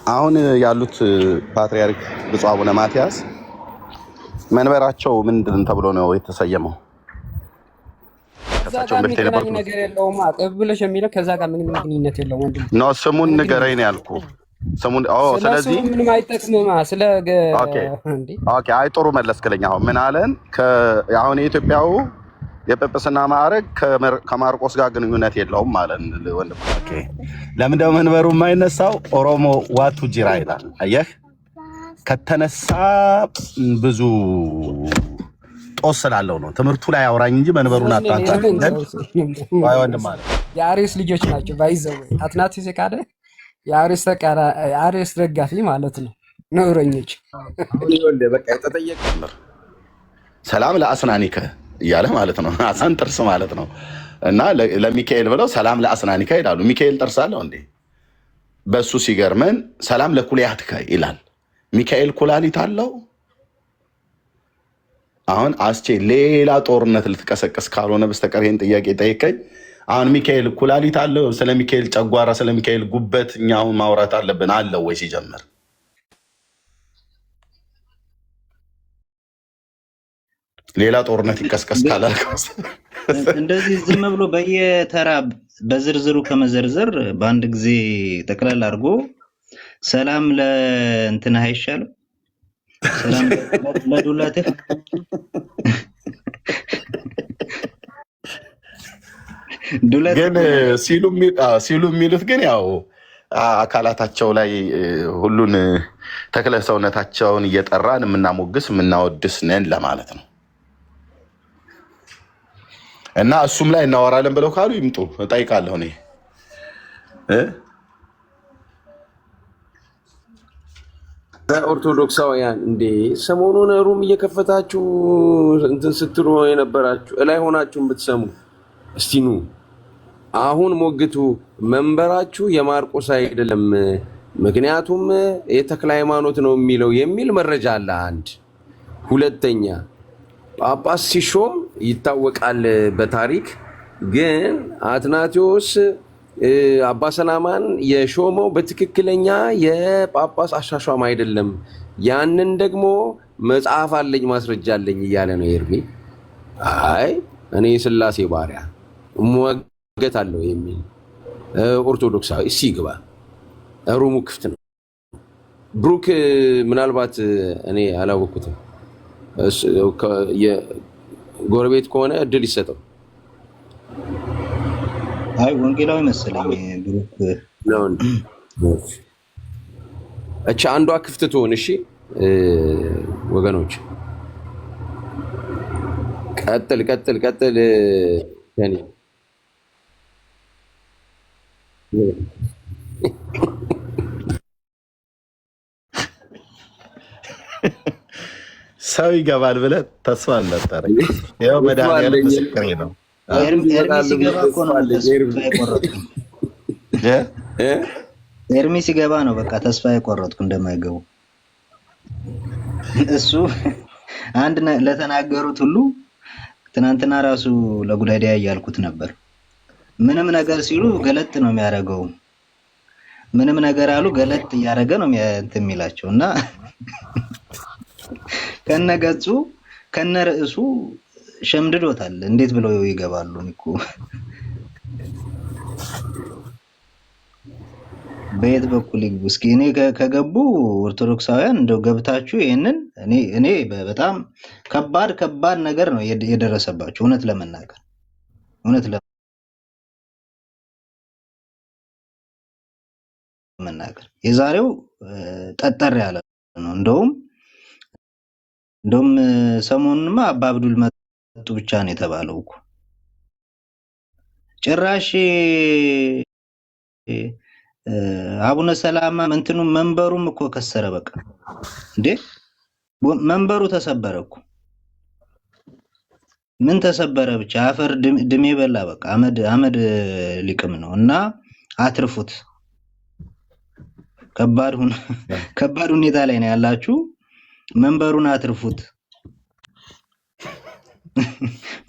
አሁን ያሉት ፓትርያርክ ብፁዕ አቡነ ማትያስ መንበራቸው ምንድን ተብሎ ነው የተሰየመው? ከዛ ጋር የሚገናኝ ነገር የለውም። ቅብብሎሽ የሚለው ከዛ ጋር ምንም ግንኙነት የለውም። ወንድም ነው ስሙን ንገረኝ ነው ያልኩ። ስሙን ስለዚህ ምንም አይጠቅምም። ስለ ኦኬ አይ ጥሩ መለስክልኝ። አሁን ምን አለን? አሁን የኢትዮጵያው የጵጵስና ማዕረግ ከማርቆስ ጋር ግንኙነት የለውም ማለት ወንድም። ኦኬ ለምን ደግሞ መንበሩ የማይነሳው? ኦሮሞ ዋቱ ጅራ ይላል። አየህ ከተነሳ ብዙ ጦስ ስላለው ነው። ትምህርቱ ላይ አውራኝ እንጂ መንበሩን አጣጣ ወንድም ማለት የአሬስ ልጆች ናቸው። ባይዘው አትናቴስ ካደ የአሬስ ደጋፊ ማለት ነው። ነውረኞች አሁን ይወልደ በቃ የተጠየቀ ሰላም ለአስናኒከ እያለ ማለት ነው። አሳን ጥርስ ማለት ነው። እና ለሚካኤል ብለው ሰላም ለአስናኒከ ይላሉ። ሚካኤል ጥርስ አለው እንዴ? በሱ ሲገርመን ሰላም ለኩልያትከ ይላል። ሚካኤል ኩላሊት አለው? አሁን አስቼ ሌላ ጦርነት ልትቀሰቀስ ካልሆነ በስተቀር ይሄን ጥያቄ ጠይቀኝ። አሁን ሚካኤል ኩላሊት አለው? ስለ ሚካኤል ጨጓራ፣ ስለ ሚካኤል ጉበት እኛ አሁን ማውራት አለብን አለው ወይ? ሲጀምር ሌላ ጦርነት ይቀስቀስ ካላልከው እንደዚህ ዝም ብሎ በየተራ በዝርዝሩ ከመዘርዘር በአንድ ጊዜ ጠቅላላ አድርጎ ሰላም ለእንትና አይሻልም? ሰላም ለዱላትህ ግን ሲሉ የሚሉት ግን ያው አካላታቸው ላይ ሁሉን ተክለ ሰውነታቸውን እየጠራን የምናሞግስ የምናወድስ ነን ለማለት ነው። እና እሱም ላይ እናወራለን ብለው ካሉ ይምጡ፣ እጠይቃለሁ እኔ ኦርቶዶክሳውያን እንዴ ሰሞኑን ሩም እየከፈታችሁ እንትን ስትሉ የነበራችሁ እላይ ሆናችሁ ብትሰሙ እስቲ ኑ አሁን ሞግቱ። መንበራችሁ የማርቆስ አይደለም፣ ምክንያቱም የተክለ ሃይማኖት ነው የሚለው የሚል መረጃ አለ። አንድ ሁለተኛ ጳጳስ ሲሾም ይታወቃል በታሪክ ግን አትናቴዎስ አባ ሰላማን የሾመው በትክክለኛ የጳጳስ አሻሿም አይደለም። ያንን ደግሞ መጽሐፍ አለኝ ማስረጃ አለኝ እያለ ነው ኤርሚ። አይ እኔ የሥላሴ ባሪያ እሟገት አለው የሚል ኦርቶዶክሳዊ ሲግባ ሩሙ ክፍት ነው። ብሩክ ምናልባት እኔ አላወቅኩትም፣ ጎረቤት ከሆነ እድል ይሰጠው። አይ ወንጌላዊ መሰለኝ ብሩክ ነው። እቺ አንዷ ክፍት ትሆን። እሺ ወገኖች ቀጥል ያኔ ሰው ይገባል ብለህ ተስፋ አልነበረኝ። ያው መድኃኒዓለም ምስክሬ ነው። ኤርሚ ሲገባ ነው በቃ ተስፋ የቆረጥኩ እንደማይገቡ። እሱ አንድ ለተናገሩት ሁሉ ትናንትና ራሱ ለጉዳዲያ እያልኩት ነበር። ምንም ነገር ሲሉ ገለጥ ነው የሚያደርገው። ምንም ነገር አሉ ገለጥ እያደረገ ነው እንትን የሚላቸው እና ከነገጹ ከነርዕሱ ሸምድዶታል። እንዴት ብለው ይገባሉ እኮ በየት በኩል ይግቡ? እስኪ እኔ ከገቡ ኦርቶዶክሳውያን እንደው ገብታችሁ ይሄንን እኔ በጣም ከባድ ነገር ነው የደረሰባችሁ። እውነት ለመናገር የዛሬው ጠጠር ያለ ነው። እንደውም ሰሞኑንማ አባ አብዱል መጡ ብቻ ነው የተባለው እኮ ጭራሽ አቡነ ሰላማ እንትኑ መንበሩም እኮ ከሰረ። በቃ እንዴ መንበሩ ተሰበረ እኮ። ምን ተሰበረ? ብቻ አፈር ድሜ በላ። በቃ አመድ ሊቅም ነው እና አትርፉት። ከባድ ሁኔታ ላይ ነው ያላችሁ። መንበሩን አትርፉት።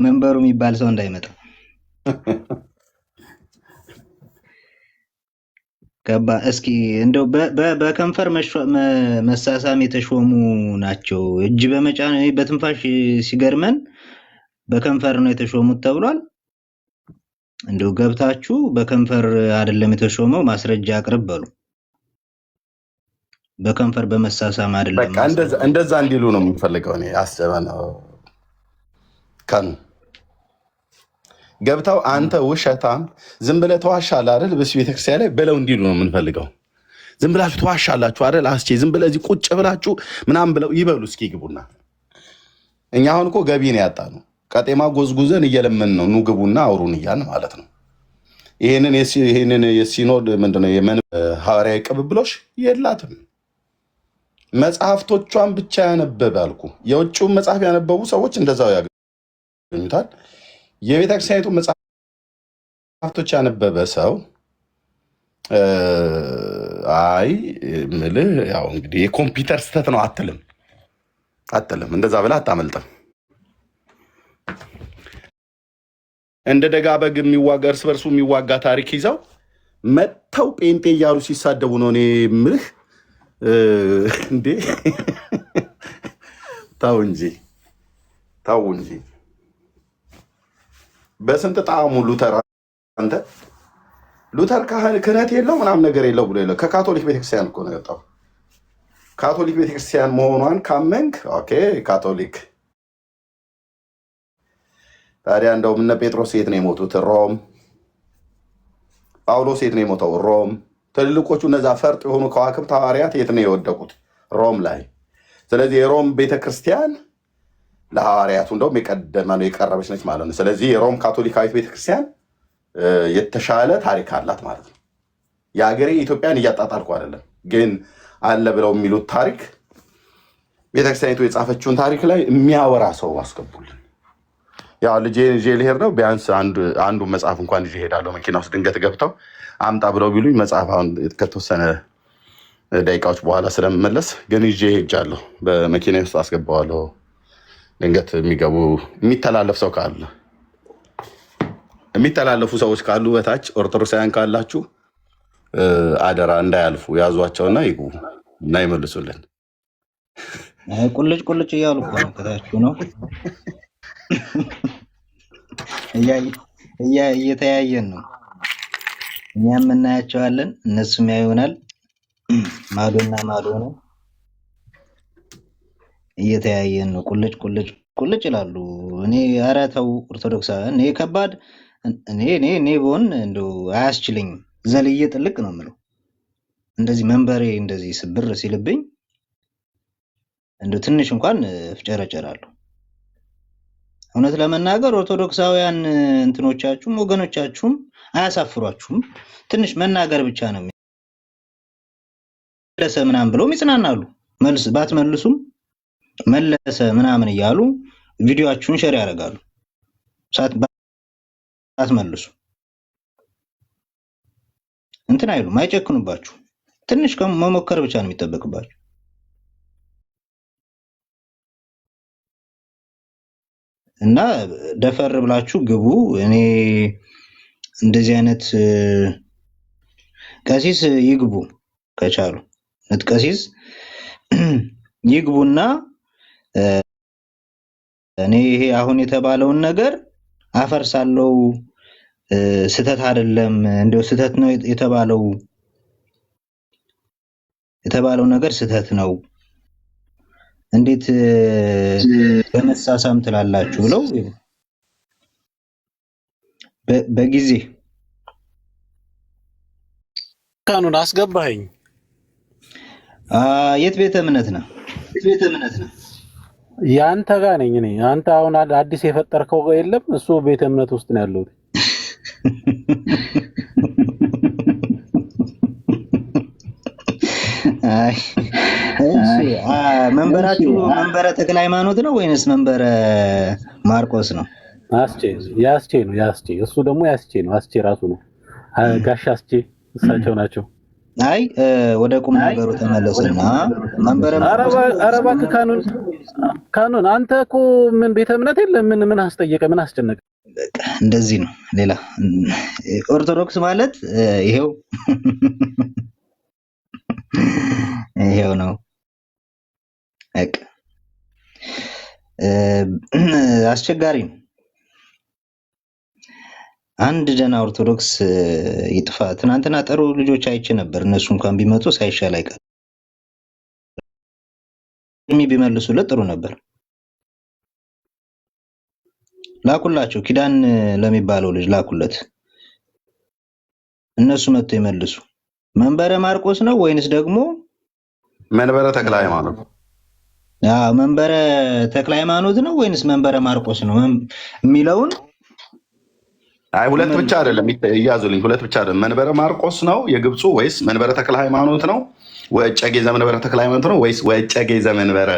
መንበሩ የሚባል ሰው እንዳይመጣ ገባ። እስኪ እንደው በከንፈር መሳሳም የተሾሙ ናቸው። እጅ በመጫን በትንፋሽ ሲገርመን በከንፈር ነው የተሾሙት ተብሏል። እንደው ገብታችሁ በከንፈር አይደለም የተሾመው ማስረጃ አቅርብ በሉ። በከንፈር በመሳሳም አይደለም። በቃ እንደዛ እንዲሉ ነው የምፈልገው እኔ አስበነው ከኑ ገብተው አንተ ውሸታም ዝም ብለህ ተዋሻለህ አይደል በስ ቤተክርስቲያን ላይ ብለው እንዲሉ ነው የምንፈልገው። ዝም ብላችሁ ተዋሻላችሁ አይደል አስቼ ዝም ብለህ እዚህ ቁጭ ብላችሁ ምናምን ብለው ይበሉ እስኪ ግቡና። እኛ አሁን እኮ ገቢ ነው ያጣነው። ቀጤማ ጎዝጉዘን እየለመን ነው ኑ ግቡና አውሩን እያልን ማለት ነው። ይሄንን የሲኖድ ምንድነው ሐዋርያዊ ቅብብሎሽ የላትም። መጽሐፍቶቿን ብቻ ያነበበ አልኩ። የውጭውን መጽሐፍ ያነበቡ ሰዎች እንደዛው ያገኙታል። የቤተክርስቲያኒቱ መጽሐፍቶች ያነበበ ሰው አይ ምልህ ያው እንግዲህ የኮምፒውተር ስህተት ነው አትልም። እንደዛ ብለህ አታመልጥም። እንደ ደጋ በግ የሚዋጋ እርስ በርሱ የሚዋጋ ታሪክ ይዘው መጥተው ጴንጤ እያሉ ሲሳደቡ ነው እኔ ምልህ እንዴ ተው እንጂ በስንት ጣዕሙ ሉተር አንተ ሉተር ክህነት የለው ምናምን ነገር የለው ብሎ የለው ከካቶሊክ ቤተክርስቲያን እኮ ነው የወጣው። ካቶሊክ ቤተክርስቲያን መሆኗን ካመንክ ኦኬ ካቶሊክ። ታዲያ እንደውም እነ ጴጥሮስ የት ነው የሞቱት? ሮም። ጳውሎስ የት ነው የሞተው? ሮም። ትልልቆቹ እነዛ ፈርጥ የሆኑ ከዋክብት ሐዋርያት የት ነው የወደቁት? ሮም ላይ። ስለዚህ የሮም ቤተክርስቲያን ለሐዋርያቱ እንደውም የቀደመ ነው የቀረበች ነች ማለት ነው። ስለዚህ የሮም ካቶሊካዊት ቤተክርስቲያን የተሻለ ታሪክ አላት ማለት ነው። የሀገሬ ኢትዮጵያን እያጣጣልኩ አይደለም፣ ግን አለ ብለው የሚሉት ታሪክ ቤተክርስቲያኒቱ የጻፈችውን ታሪክ ላይ የሚያወራ ሰው አስገቡልን። ያው ልጄ ይዤ ልሄድ ነው። ቢያንስ አንዱ መጽሐፍ እንኳን ይዤ እሄዳለሁ። መኪና ውስጥ ድንገት ገብተው አምጣ ብለው ቢሉኝ መጽሐፍ አሁን ከተወሰነ ደቂቃዎች በኋላ ስለምመለስ ግን ይዤ ሄጃለሁ። በመኪና ውስጥ አስገባዋለሁ። ድንገት የሚተላለፍ ሰው ካለ የሚተላለፉ ሰዎች ካሉ በታች ኦርቶዶክሳውያን ካላችሁ አደራ እንዳያልፉ ያዟቸውና ይግቡ እና ይመልሱልን። ቁልጭ እያሉ እኮ ነው ከታችሁ ነው እየተያየን ነው። እኛም እናያቸዋለን፣ እነሱም ያዩናል። ማዶና ማዶ ነው፣ እየተያየን ነው። ቁልጭ ይላሉ። እኔ ኧረ ተው ኦርቶዶክሳውያን፣ እኔ ከባድ እኔ ብሆን እንደው አያስችለኝም። ዘልዬ ጥልቅ ነው የምለው። እንደዚህ መንበሬ እንደዚህ ስብር ሲልብኝ እንደው ትንሽ እንኳን ፍጨረጨራለሁ። እውነት ለመናገር ኦርቶዶክሳውያን እንትኖቻችሁም ወገኖቻችሁም አያሳፍሯችሁም። ትንሽ መናገር ብቻ ነው መለሰ ምናምን ብለውም ይጽናናሉ። መልስ ባትመልሱም መለሰ ምናምን እያሉ ቪዲዮአችሁን ሼር ያደርጋሉ። ባትመልሱ እንትን አይሉም፣ አይጨክኑባችሁ። ትንሽ መሞከር ብቻ ነው የሚጠበቅባችሁ። እና ደፈር ብላችሁ ግቡ። እኔ እንደዚህ አይነት ቀሲስ ይግቡ ከቻሉ ቀሲስ ይግቡና እኔ ይሄ አሁን የተባለውን ነገር አፈርሳለሁ፣ ስህተት አይደለም፣ እንደው ስህተት ነው የተባለው ነገር ስህተት ነው፣ እንዴት በመሳሳም ትላላችሁ ብለው በጊዜ ካኑን አስገባኸኝ። የት ቤተ እምነት ነው? ያንተ ጋር ነኝ እኔ። አንተ አሁን አዲስ የፈጠርከው የለም፣ እሱ ቤተ እምነት ውስጥ ነው ያለው። መንበራችሁ መንበረ ተክለ ሃይማኖት ነው ወይንስ መንበረ ማርቆስ ነው? ያስቼ ነው። እሱ ደግሞ ያስቼ ነው። አስቼ ራሱ ነው ጋሽ አስቼ እሳቸው ናቸው። አይ ወደ ቁም ነገሩ ተመለስና መንበረ ኧረ እባክህ ካኑን አንተ እኮ ምን ቤተ እምነት የለም? ምን አስጠየቀ? ምን አስጨነቀ? እንደዚህ ነው። ሌላ ኦርቶዶክስ ማለት ይሄው ይሄው ነው። በቃ አስቸጋሪ ነው። አንድ ደህና ኦርቶዶክስ ይጥፋ። ትናንትና ጥሩ ልጆች አይቼ ነበር። እነሱ እንኳን ቢመጡ ሳይሻል አይቀርም። ቢመልሱለት ጥሩ ነበር። ላኩላቸው። ኪዳን ለሚባለው ልጅ ላኩለት። እነሱ መጥተው ይመልሱ። መንበረ ማርቆስ ነው ወይንስ ደግሞ መንበረ ተክለ ሃይማኖት? መንበረ ተክለ ሃይማኖት ነው ወይንስ መንበረ ማርቆስ ነው የሚለውን አይ ሁለት ብቻ አይደለም እያዙልኝ። ሁለት ብቻ አይደለም። መንበረ ማርቆስ ነው የግብፁ ወይስ መንበረ ተክለ ሃይማኖት ነው? ወጨጌ ዘመንበረ ተክለ ሃይማኖት ነው ወይስ ወጨጌ ዘመንበረ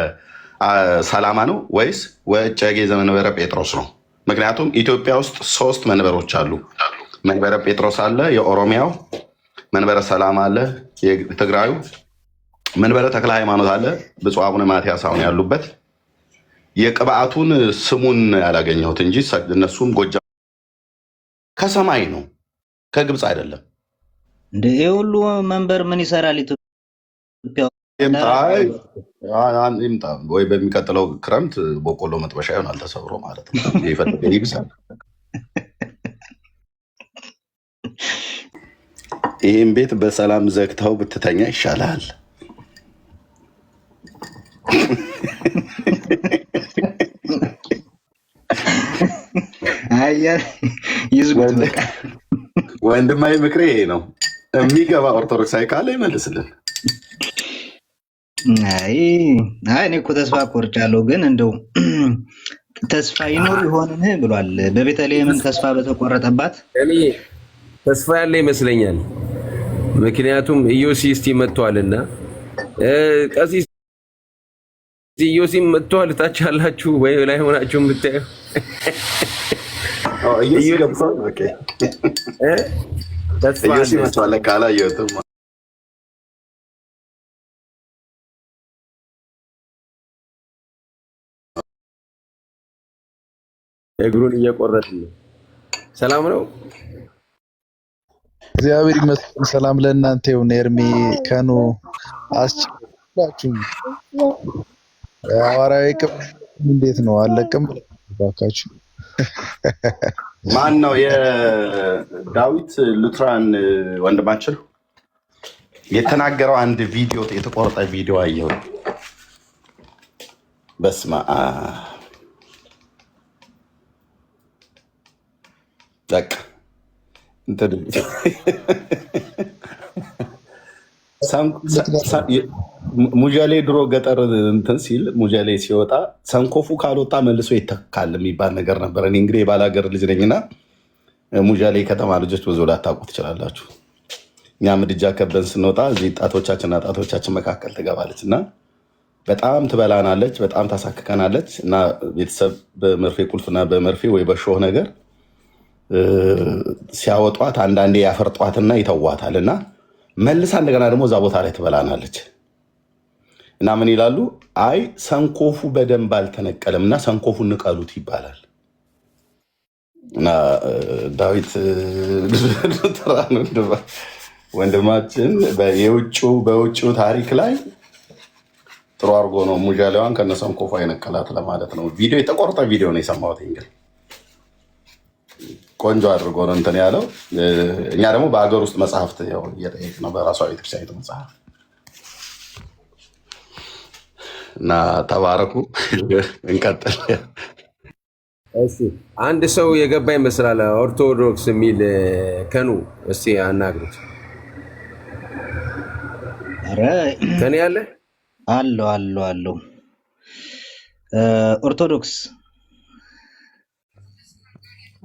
ሰላማ ነው ወይስ ወጨጌ ዘመንበረ ጴጥሮስ ነው? ምክንያቱም ኢትዮጵያ ውስጥ 3 መንበሮች አሉ። መንበረ ጴጥሮስ አለ የኦሮሚያው፣ መንበረ ሰላማ አለ የትግራዩ፣ መንበረ ተክለ ሃይማኖት አለ ብፁዕ አቡነ ማትያስ አሁን ያሉበት። የቅብአቱን ስሙን ያላገኘሁት እንጂ እነሱም ጎጃ ከሰማይ ነው ከግብፅ አይደለም። እንደ ሁሉ መንበር ምን ይሰራል ኢትዮጵያ? ይምጣ ወይ በሚቀጥለው ክረምት በቆሎ መጥበሻ ይሆናል ተሰብሮ ማለት ነው። የፈለገ ይብሳል። ይህም ቤት በሰላም ዘግተው ብትተኛ ይሻላል። ይዝጉት በቃ። ወንድማዊ ምክሬ ይሄ ነው። የሚገባ ኦርቶዶክሳዊ ካለ ይመልስልን። አይ እኔ እኮ ተስፋ ቆርጫለሁ፣ ግን እንደው ተስፋ ይኖር ይሆንን ብሏል። በቤተልሔምም ተስፋ በተቆረጠባት እኔ ተስፋ ያለ ይመስለኛል። ምክንያቱም ኢዮሲስቲ መጥቷልና ቀሲስ ኢዮሲም መጥቷል። ታች ያላችሁ ወይ ላይ ሆናችሁ የምታዩ ኢዮሲ መጥቷል። ካላየሁትም እግሩን እየቆረጥን ነው። ሰላም ነው። እግዚአብሔር ይመስገን። ሰላም ለእናንተ ይሁን። ኤርሚ ከኑ አስችላችሁ ሐዋርያዊ ቅብ እንዴት ነው? አለቅም ባካችሁ። ማን ነው? የዳዊት ሉትራን ወንድማችን የተናገረው አንድ ቪዲዮ፣ የተቆረጠ ቪዲዮ አየሁ። በስመ አብ በቃ ሙጃሌ ድሮ ገጠር እንትን ሲል ሙጃሌ ሲወጣ ሰንኮፉ ካልወጣ መልሶ ይተካል የሚባል ነገር ነበር። እኔ እንግዲህ የባላገር ልጅ ነኝና ሙጃሌ ከተማ ልጆች ብዙ ላታውቁ ትችላላችሁ። እኛ ምድጃ ከበን ስንወጣ እዚህ ጣቶቻችንና ጣቶቻችን መካከል ትገባለች እና በጣም ትበላናለች፣ በጣም ታሳክከናለች። እና ቤተሰብ በመርፌ ቁልፍና በመርፌ ወይ በሾህ ነገር ሲያወጧት አንዳንዴ ያፈርጧትና ይተዋታል እና መልሳ እንደገና ደግሞ እዛ ቦታ ላይ ትበላናለች። እና ምን ይላሉ? አይ ሰንኮፉ በደንብ አልተነቀለም እና ሰንኮፉ ንቀሉት ይባላል። እና ዳዊት ወንድማችን በውጭው ታሪክ ላይ ጥሩ አድርጎ ነው ሙጃሌዋን ከነ ሰንኮፉ አይነቀላት ለማለት ነው። ቪዲዮ የተቆረጠ ቪዲዮ ነው የሰማሁት። እንግዲህ ቆንጆ አድርጎ ነው እንትን ያለው። እኛ ደግሞ በሀገር ውስጥ መጽሐፍት እየጠየቅ ነው፣ በራሷ ቤተክርስቲያን መጽሐፍ እና ተባረኩ። እንቀጥል። አንድ ሰው የገባ ይመስላል ኦርቶዶክስ የሚል ከኑ እስቲ አናግሩት። ከኔ ያለ አለው ኦርቶዶክስ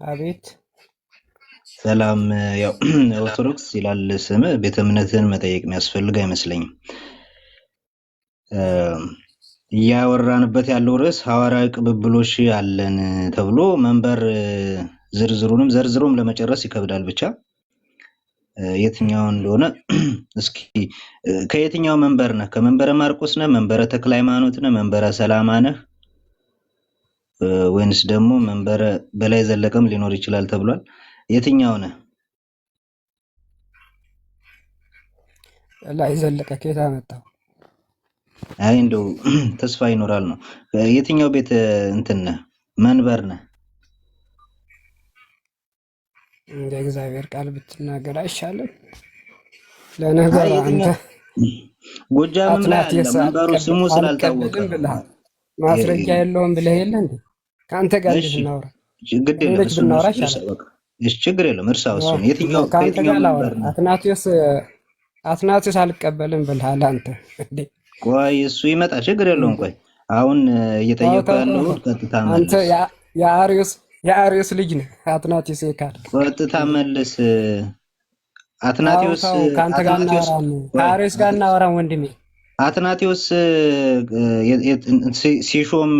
አቤት ሰላም። ያው ኦርቶዶክስ ይላል ስም። ቤተ እምነትን መጠየቅ የሚያስፈልግ አይመስለኝም። እያወራንበት ያለው ርዕስ ሐዋርያዊ ቅብብሎሽ አለን ተብሎ መንበር ዝርዝሩንም ዘርዝሮም ለመጨረስ ይከብዳል። ብቻ የትኛው እንደሆነ እስኪ ከየትኛው መንበር ነህ? ከመንበረ ማርቆስ ነህ? መንበረ ተክለ ሃይማኖት ነህ? መንበረ ሰላማ ነህ? ወይንስ ደግሞ መንበረ በላይ ዘለቀም ሊኖር ይችላል ተብሏል። የትኛው ነህ? ላይ ዘለቀ ከየት አመጣው? አይ እንደው ተስፋ ይኖራል ነው። የትኛው ቤት እንትን ነህ? መንበር ነህ? እንደ እግዚአብሔር ቃል ብትናገር አይሻልም? ለነገሩ አንተ ጎጃም ላይ አለ መንበሩ ስሙ ስላልታወቀ ማስረጃ የለውም ብለህ የለ እንዴ? ከአንተ ጋር ልናወራ ግድ የለም ብናወራ ይሻላል። እሺ ችግር የለም እርሳው። እሱ የትኛው መንበር ነህ? አትናቴዎስ አልቀበልም ብለሃል አንተ እንዴ? ቆይ እሱ ይመጣል፣ ችግር የለውም። ቆይ አሁን እየጠየቁ ያለው ቀጥታ አንተ የአሪዮስ ልጅ ነህ። አትናቴዎስ ይካድ ቀጥታ መልስ። አትናቴዎስ ከአንተ ጋር እናወራም፣ ከአሪዮስ ጋር እናወራም ወንድሜ። አትናቴዎስ ሲሾም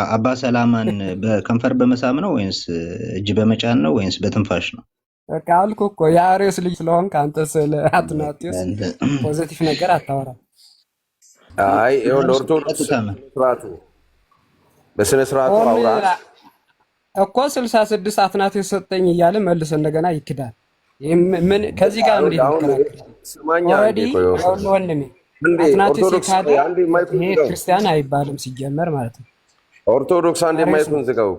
አባ ሰላማን በከንፈር በመሳም ነው ወይንስ እጅ በመጫን ነው ወይንስ በትንፋሽ ነው? በቃ አልኩህ እኮ የአሪዮስ ልጅ ስለሆንክ አንተ ስለ አትናቴዎስ ፖዚቲቭ ነገር አታወራም። አይ ኦርቶዶክስ ስርዓቱ በስነ ስርዓቱ አውራ እኮ 66 አትናቴዎስ ሰጠኝ እያለ መልሶ እንደገና ይክዳል። ምን ከዚህ ጋር እንዴት ይከራከራል? ኦሬዲ ወንድሜ አትናቴዎስ ካደ ይሄ ክርስቲያን አይባልም ሲጀመር ማለት ነው። ኦርቶዶክስ አንድ የማይቱን ዝጋው።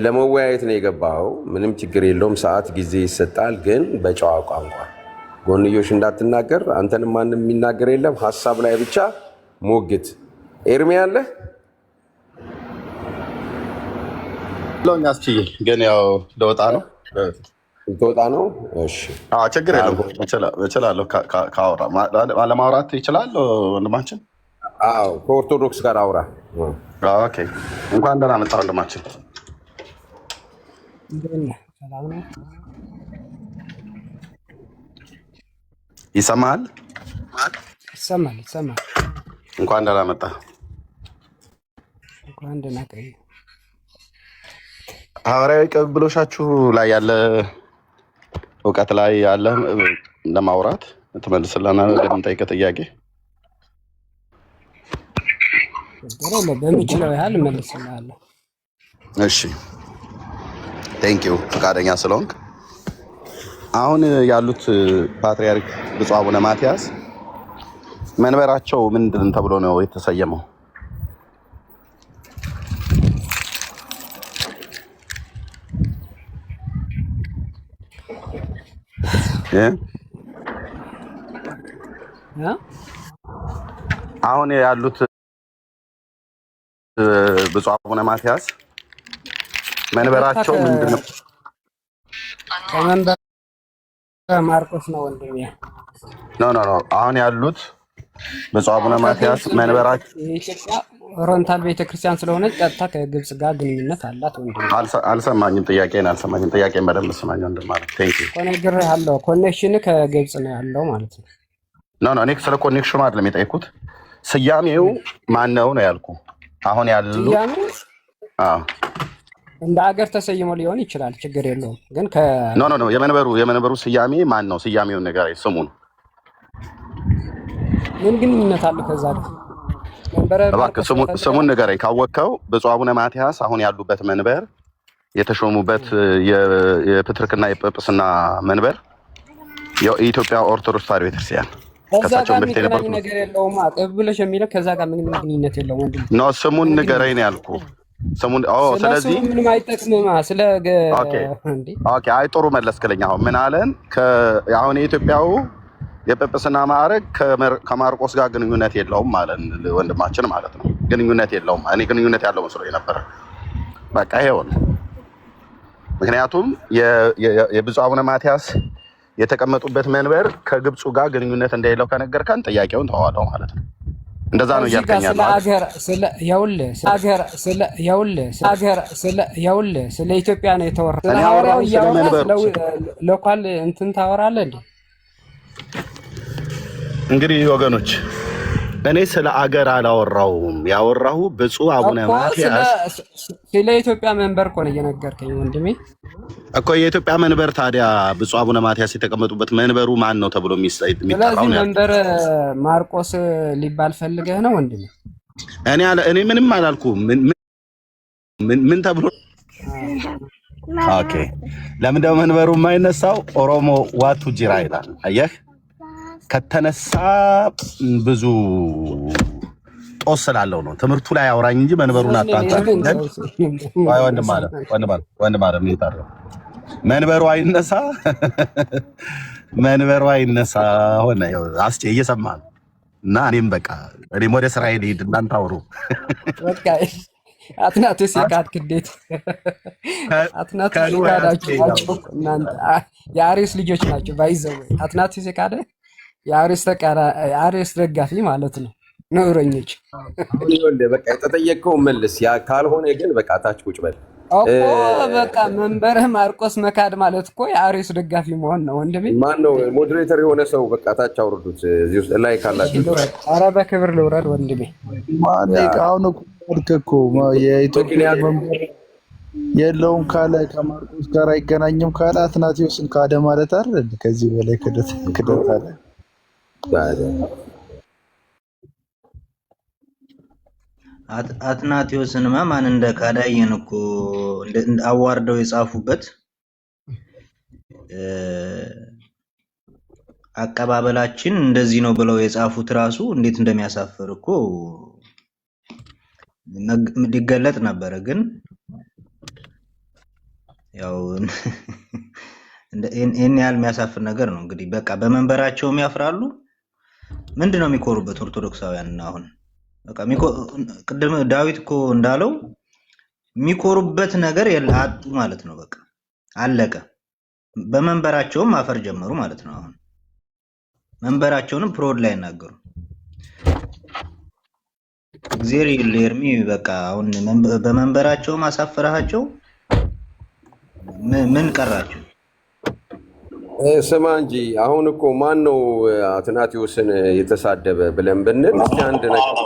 ለመወያየት ነው የገባው። ምንም ችግር የለውም። ሰዓት ጊዜ ይሰጣል። ግን በጨዋ ቋንቋ ጎንዮሽ እንዳትናገር። አንተንም ማንም የሚናገር የለም። ሀሳብ ላይ ብቻ ሞግት። ኤርሚ አለ ለኛ እስኪ ግን ያው ለወጣ ነው ልትወጣ ነው። እሺ ችግር የለም እችላለሁ። ካወራ ለማውራት ይችላል ወንድማችን። አዎ ከኦርቶዶክስ ጋር አውራ። ኦኬ እንኳን ደህና መጣ ወንድማችን። ይሰማል? ይሰማል። እንኳን ደህና መጣ። እንኳን ደህና ቆይ። ሐዋርያዊ ቅብብሎሻችሁ ላይ ያለ እውቀት ላይ ያለ ለማውራት ትመልስልናል። ለምንጠይቀህ ጥያቄ በሚችለው ያህል እመልስልሃለሁ። እሺ ቴንኪው ፈቃደኛ ስለሆንክ። አሁን ያሉት ፓትርያርክ ብፁዕ አቡነ ማትያስ መንበራቸው ምንድን ተብሎ ነው የተሰየመው? አሁን ያሉት ብፁዕ አቡነ ማትያስ መንበራቸው ምንድን ነው? ከመንበረ ማርቆስ ነው ወንድሜ። ኖ አሁን ያሉት ብፁዕ አቡነ ማትያስ መንበራቸው የኢትዮጵያ ኦሪየንታል ቤተክርስቲያን ስለሆነች ቀጥታ ከግብጽ ጋር ግንኙነት አላት ወንድሜ። አልሰማኝም። ጥያቄን በደንብ ስማኝ ወንድም ማለት ቴንኪው። ኮኔክሽን ኮኔክሽን ከግብጽ ነው ያለው ማለት ነው። ኖ እኔ ስለ ኮኔክሽኑ አይደለም የጠየኩት። ስያሜው ማን ነው ነው ያልኩ። አሁን ያለው እንደ ሀገር ተሰይሞ ሊሆን ይችላል፣ ችግር የለውም። ግን ኖ የመንበሩ ስያሜ ማን ነው? ስያሜውን ነገር ስሙን ምን ግንኙነት አለው ከዛ ጋር? እባክህ ስሙን ንገረኝ ካወቅከው። ብፁዕ አቡነ ማትያስ አሁን ያሉበት መንበር የተሾሙበት የፕትርክና የጵጵስና መንበር የኢትዮጵያ ኦርቶዶክስ ተዋሕዶ ቤተክርስቲያን ከሳቸው በፊት የነበሩ ነገር የለውም። ቅብብሎሽ የሚለው ከዛ ጋር ምንም ግንኙነት የለውም ወንድም። ኖ ስሙን ንገረኝ ነው ያልኩህ። ስሙን ስለዚህ ምንም አይጠቅምም። ኦኬ አይ ጥሩ መለስክልኝ። አሁን ምን አለን? አሁን የኢትዮጵያው የጵጵስና ማዕረግ ከማርቆስ ጋር ግንኙነት የለውም ማለት ወንድማችን ማለት ነው። ግንኙነት የለውም። እኔ ግንኙነት ያለው መስሎኝ ነበረ። በቃ ይሄው ነው። ምክንያቱም የብፁዕ አቡነ ማትያስ የተቀመጡበት መንበር ከግብፁ ጋር ግንኙነት እንደሌለው ከነገርከን ጥያቄውን ተዋዋለው ማለት ነው። እንደዛ ነው እያልከኛል። ስለ ኢትዮጵያ ነው የተወራው። ስለ ሐዋርያው እያወራህ ሎካል እንትን ታወራለህ እንዴ? እንግዲህ ወገኖች እኔ ስለ አገር አላወራሁም። ያወራሁ ብፁዕ አቡነ ማትያስ ስለ ኢትዮጵያ መንበር እኮ ነው እየነገርከኝ ወንድሜ እኮ። የኢትዮጵያ መንበር ታዲያ ብፁዕ አቡነ ማትያስ የተቀመጡበት መንበሩ ማን ነው ተብሎ የሚጠራው? ስለዚህ መንበር ማርቆስ ሊባል ፈልገህ ነው ወንድሜ? እኔ ምንም አላልኩም። ምን ተብሎ ኦኬ። ለምን ደግሞ መንበሩ የማይነሳው? ኦሮሞ ዋቱ ጅራ ይላል። አየህ ከተነሳ ብዙ ጦስ ስላለው ነው። ትምህርቱ ላይ አውራኝ እንጂ መንበሩን አጣጣ ወንድም አለ መንበሩ አይነሳ መንበሩ አይነሳ ሆነ። አስቼ እየሰማ ነው። እና እኔም ወደ ስራዬ ልሂድ፣ እናንተ አውሩ። በቃ አትናቴዎስ የካድክ እንዴት? አትናቴዎስ የካዳችሁ ናቸው እናንተ የአሬስ ልጆች ናቸው። ባይዘው አትናቴዎስ የካደ የአሬስ ደጋፊ ማለት ነው። ነውረኞች በቃ የተጠየቀውን መልስ። ያ ካልሆነ ግን በቃ ታች ቁጭ በል እኮ በቃ መንበረ ማርቆስ መካድ ማለት እኮ የአሬስ ደጋፊ መሆን ነው። ወንድሜ ማን ነው ሞዴሬተር የሆነ ሰው? በቃ ታች አውርዱት። እዚህ ውስጥ ላይ ካላችሁ ኧረ በክብር ልውረድ ወንድሜ። ማን አሁን እኮ የኢትዮጵያ መንበር የለውም ካለ ከማርቆስ ጋር አይገናኝም ካለ አትናቴዎስን ካደ ማለት አይደል? ከዚህ በላይ ክደት አለ? አትናቴዎስንማ ማን እንደ ካዳየን እኮ አዋርደው የጻፉበት አቀባበላችን እንደዚህ ነው ብለው የጻፉት ራሱ እንዴት እንደሚያሳፍር እኮ ሊገለጥ ነበረ። ግን ያው ይህን ያህል የሚያሳፍር ነገር ነው እንግዲህ። በቃ በመንበራቸውም ያፍራሉ። ምንድን ነው የሚኮሩበት ኦርቶዶክሳውያን? አሁን በቃ ቅድም ዳዊት እኮ እንዳለው የሚኮሩበት ነገር አጡ ማለት ነው። በቃ አለቀ። በመንበራቸውም ማፈር ጀመሩ ማለት ነው። አሁን መንበራቸውንም ፕሮድ ላይ እናገሩ እግዚአብሔር ለርሚ በቃ አሁን በመንበራቸው ማሳፈራቸው ምን ቀራቸው? ስማ እንጂ አሁን እኮ ማን ነው አትናቴዎስን የተሳደበ ብለን ብንል እስቲ አንድ ነገር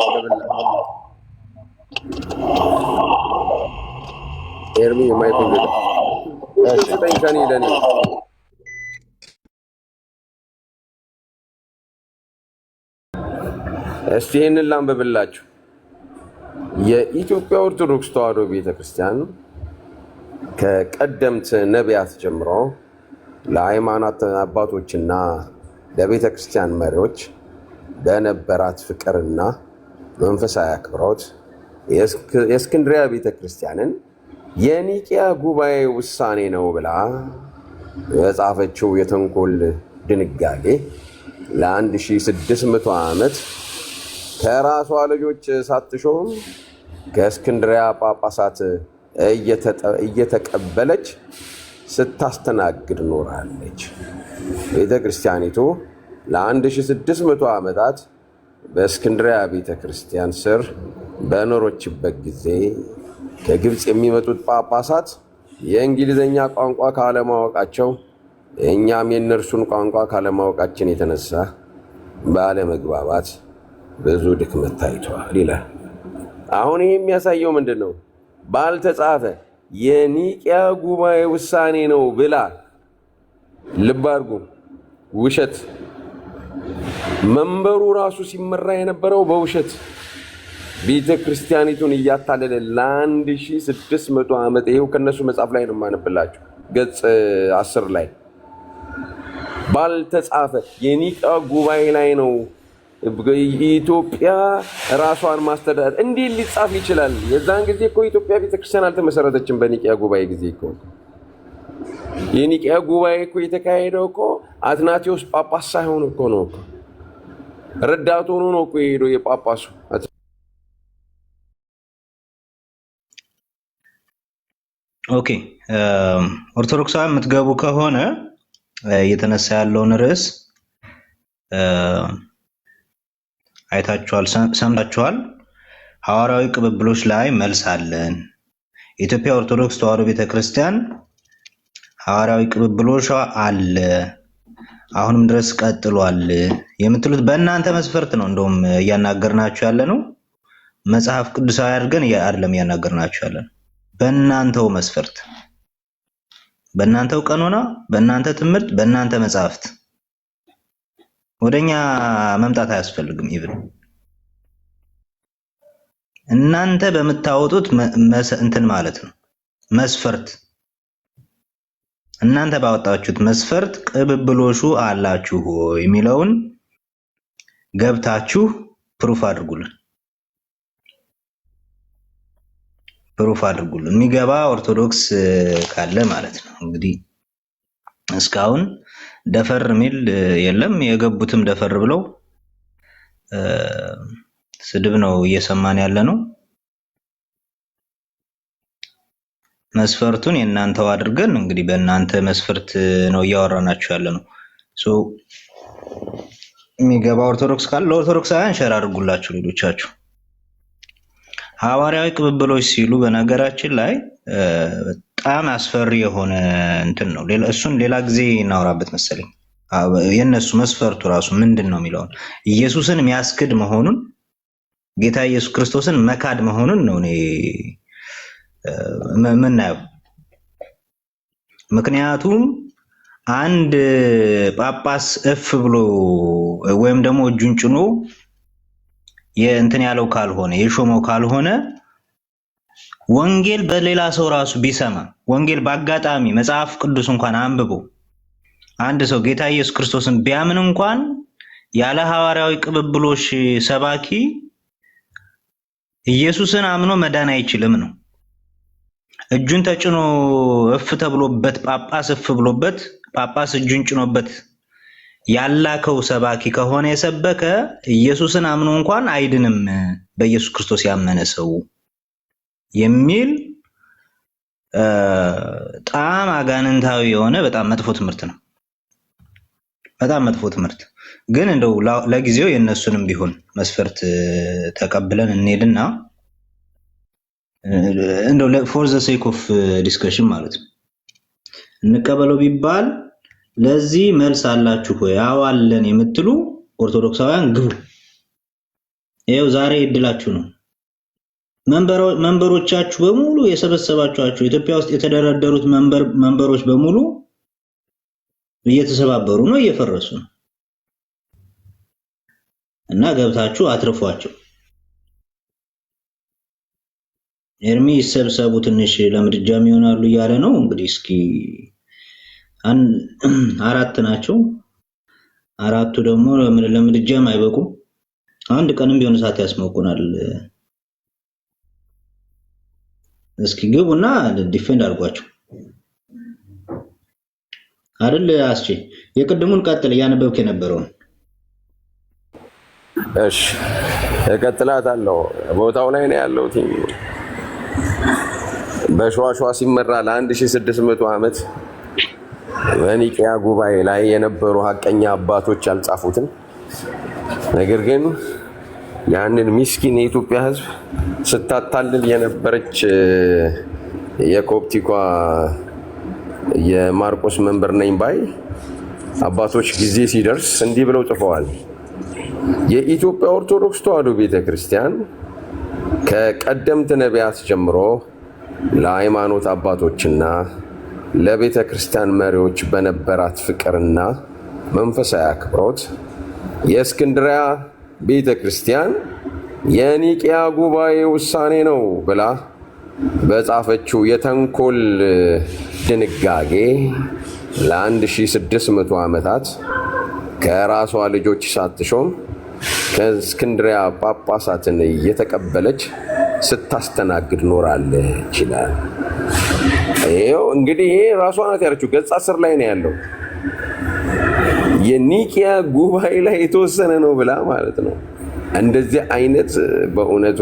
ኤርሚ የማይቆም ሰጠኝ ከኔ ለኔ እስቲ ይህንን ላንብብላችሁ። የኢትዮጵያ ኦርቶዶክስ ተዋሕዶ ቤተክርስቲያን ከቀደምት ነቢያት ጀምሮ ለሃይማኖት አባቶችና ለቤተ ክርስቲያን መሪዎች በነበራት ፍቅርና መንፈሳዊ አክብሮት የእስክንድርያ ቤተ ክርስቲያንን የኒቂያ ጉባኤ ውሳኔ ነው ብላ የጻፈችው የተንኮል ድንጋጌ ለ1600 ዓመት ከራሷ ልጆች ሳትሾም ከእስክንድርያ ጳጳሳት እየተቀበለች ስታስተናግድ ኖራለች። ቤተ ክርስቲያኒቱ ለ1600 ዓመታት በእስክንድርያ ቤተ ክርስቲያን ስር በኖሮችበት ጊዜ ከግብፅ የሚመጡት ጳጳሳት የእንግሊዝኛ ቋንቋ ካለማወቃቸው እኛም የእነርሱን ቋንቋ ካለማወቃችን የተነሳ ባለመግባባት ብዙ ድክመት ታይቷል ይላል። አሁን ይህ የሚያሳየው ምንድን ነው? ባልተጻፈ የኒቂያ ጉባኤ ውሳኔ ነው ብላ ልብ አድርጉ፣ ውሸት። መንበሩ ራሱ ሲመራ የነበረው በውሸት ቤተ ክርስቲያኒቱን እያታለለ ለ1600 ዓመት። ይሄው ከነሱ መጽሐፍ ላይ ነው የማነብላችሁ፣ ገጽ 10 ላይ ባልተጻፈ የኒቂያ ጉባኤ ላይ ነው ኢትዮጵያ ራሷን ማስተዳደር እንዴት ሊጻፍ ይችላል? የዛን ጊዜ እኮ ኢትዮጵያ ቤተክርስቲያን አልተመሰረተችም። በኒቂያ ጉባኤ ጊዜ እኮ የኒቂያ ጉባኤ እኮ የተካሄደው እኮ አትናቴዎስ ጳጳስ ሳይሆን እኮ ነው እኮ ረዳት ሆኖ ነው እኮ የሄደው የጳጳሱ። ኦኬ ኦርቶዶክሳውያን የምትገቡ ከሆነ እየተነሳ ያለውን ርዕስ አይታችኋል፣ ሰምታችኋል። ሐዋርያዊ ቅብብሎች ላይ መልስ አለን። የኢትዮጵያ ኦርቶዶክስ ተዋሕዶ ቤተክርስቲያን ሐዋርያዊ ቅብብሎቿ አለ፣ አሁንም ድረስ ቀጥሏል የምትሉት በእናንተ መስፈርት ነው። እንደውም እያናገርናችሁ ያለ ነው መጽሐፍ ቅዱሳዊ አድርገን አይደለም እያናገርናችሁ ያለ ነው። በእናንተው መስፈርት፣ በእናንተው ቀኖና፣ በእናንተ ትምህርት፣ በእናንተ መጽሐፍት ወደኛ መምጣት አያስፈልግም። ኢቭን እናንተ በምታወጡት እንትን ማለት ነው መስፈርት፣ እናንተ ባወጣችሁት መስፈርት ቅብብሎሹ አላችሁ ወይ የሚለውን ገብታችሁ ፕሩፍ አድርጉልን። የሚገባ ኦርቶዶክስ ካለ ማለት ነው። እንግዲህ እስካሁን ደፈር ሚል የለም። የገቡትም ደፈር ብለው ስድብ ነው እየሰማን ያለ ነው። መስፈርቱን የእናንተው አድርገን እንግዲህ በእናንተ መስፈርት ነው እያወራናችሁ ያለ ነው። የሚገባ ኦርቶዶክስ ካለ ለኦርቶዶክሳውያን ሸር አድርጉላችሁ ሌሎቻችሁ። ሐዋርያዊ ቅብብሎች ሲሉ በነገራችን ላይ በጣም አስፈሪ የሆነ እንትን ነው። እሱን ሌላ ጊዜ እናወራበት መሰለኝ። የነሱ መስፈርቱ ራሱ ምንድን ነው የሚለውን ኢየሱስን የሚያስክድ መሆኑን ጌታ ኢየሱስ ክርስቶስን መካድ መሆኑን ነው እኔ ምናየው። ምክንያቱም አንድ ጳጳስ እፍ ብሎ ወይም ደግሞ እጁን ጭኖ የእንትን ያለው ካልሆነ የሾመው ካልሆነ ወንጌል በሌላ ሰው ራሱ ቢሰማ ወንጌል በአጋጣሚ መጽሐፍ ቅዱስ እንኳን አንብቦ አንድ ሰው ጌታ ኢየሱስ ክርስቶስን ቢያምን እንኳን ያለ ሐዋርያዊ ቅብብሎሽ ሰባኪ ኢየሱስን አምኖ መዳን አይችልም ነው። እጁን ተጭኖ እፍ ተብሎበት ጳጳስ እፍ ብሎበት ጳጳስ እጁን ጭኖበት ያላከው ሰባኪ ከሆነ የሰበከ ኢየሱስን አምኖ እንኳን አይድንም በኢየሱስ ክርስቶስ ያመነ ሰው የሚል በጣም አጋንንታዊ የሆነ በጣም መጥፎ ትምህርት ነው። በጣም መጥፎ ትምህርት ግን እንደው ለጊዜው የነሱንም ቢሆን መስፈርት ተቀብለን እንሄድና እንደው ፎር ዘ ሴክ ኦፍ ዲስከሽን ማለት ነው እንቀበለው ቢባል ለዚህ መልስ አላችሁ ወይ? አዎ አለን የምትሉ ኦርቶዶክሳውያን ግቡ። ይኸው ዛሬ እድላችሁ ነው። መንበሮቻችሁ በሙሉ የሰበሰባችኋቸው ኢትዮጵያ ውስጥ የተደረደሩት መንበሮች በሙሉ እየተሰባበሩ ነው፣ እየፈረሱ ነው እና ገብታችሁ አትርፏቸው። ኤርሚ ይሰብሰቡ ትንሽ ለምድጃም ይሆናሉ እያለ ነው። እንግዲህ እስኪ አራት ናቸው። አራቱ ደግሞ ለምድጃም አይበቁም። አንድ ቀንም ቢሆን ሰዓት ያስሞቁናል። እስኪ ግቡና ዲፌንድ አድርጓቸው አይደል? አስቼ የቅድሙን ቀጥል፣ እያነበብክ የነበረውን። እሺ እቀጥላታለሁ። ቦታው ላይ ነው ያለሁት። በሸዋሸዋ ሲመራ ለ1600 ዓመት በኒቅያ ጉባኤ ላይ የነበሩ ሀቀኛ አባቶች ያልጻፉትን ነገር ግን ያንን ሚስኪን የኢትዮጵያ ሕዝብ ስታታልል የነበረች የኮፕቲኳ የማርቆስ መንበር ነኝ ባይ አባቶች ጊዜ ሲደርስ እንዲህ ብለው ጽፈዋል። የኢትዮጵያ ኦርቶዶክስ ተዋሕዶ ቤተክርስቲያን ከቀደምት ነቢያት ጀምሮ ለሃይማኖት አባቶችና ለቤተ ክርስቲያን መሪዎች በነበራት ፍቅርና መንፈሳዊ አክብሮት የእስክንድርያ ቤተ ክርስቲያን የኒቅያ ጉባኤ ውሳኔ ነው ብላ በጻፈችው የተንኮል ድንጋጌ ለ1600 ዓመታት ከራሷ ልጆች ሳትሾም ከእስክንድርያ ጳጳሳትን እየተቀበለች ስታስተናግድ ኖራለች ይላል። ይኸው እንግዲህ ይሄ ራሷ ናት ያለችው። ገጽ 10 ላይ ነው ያለው። የኒቅያ ጉባኤ ላይ የተወሰነ ነው ብላ ማለት ነው። እንደዚህ አይነት በእውነቱ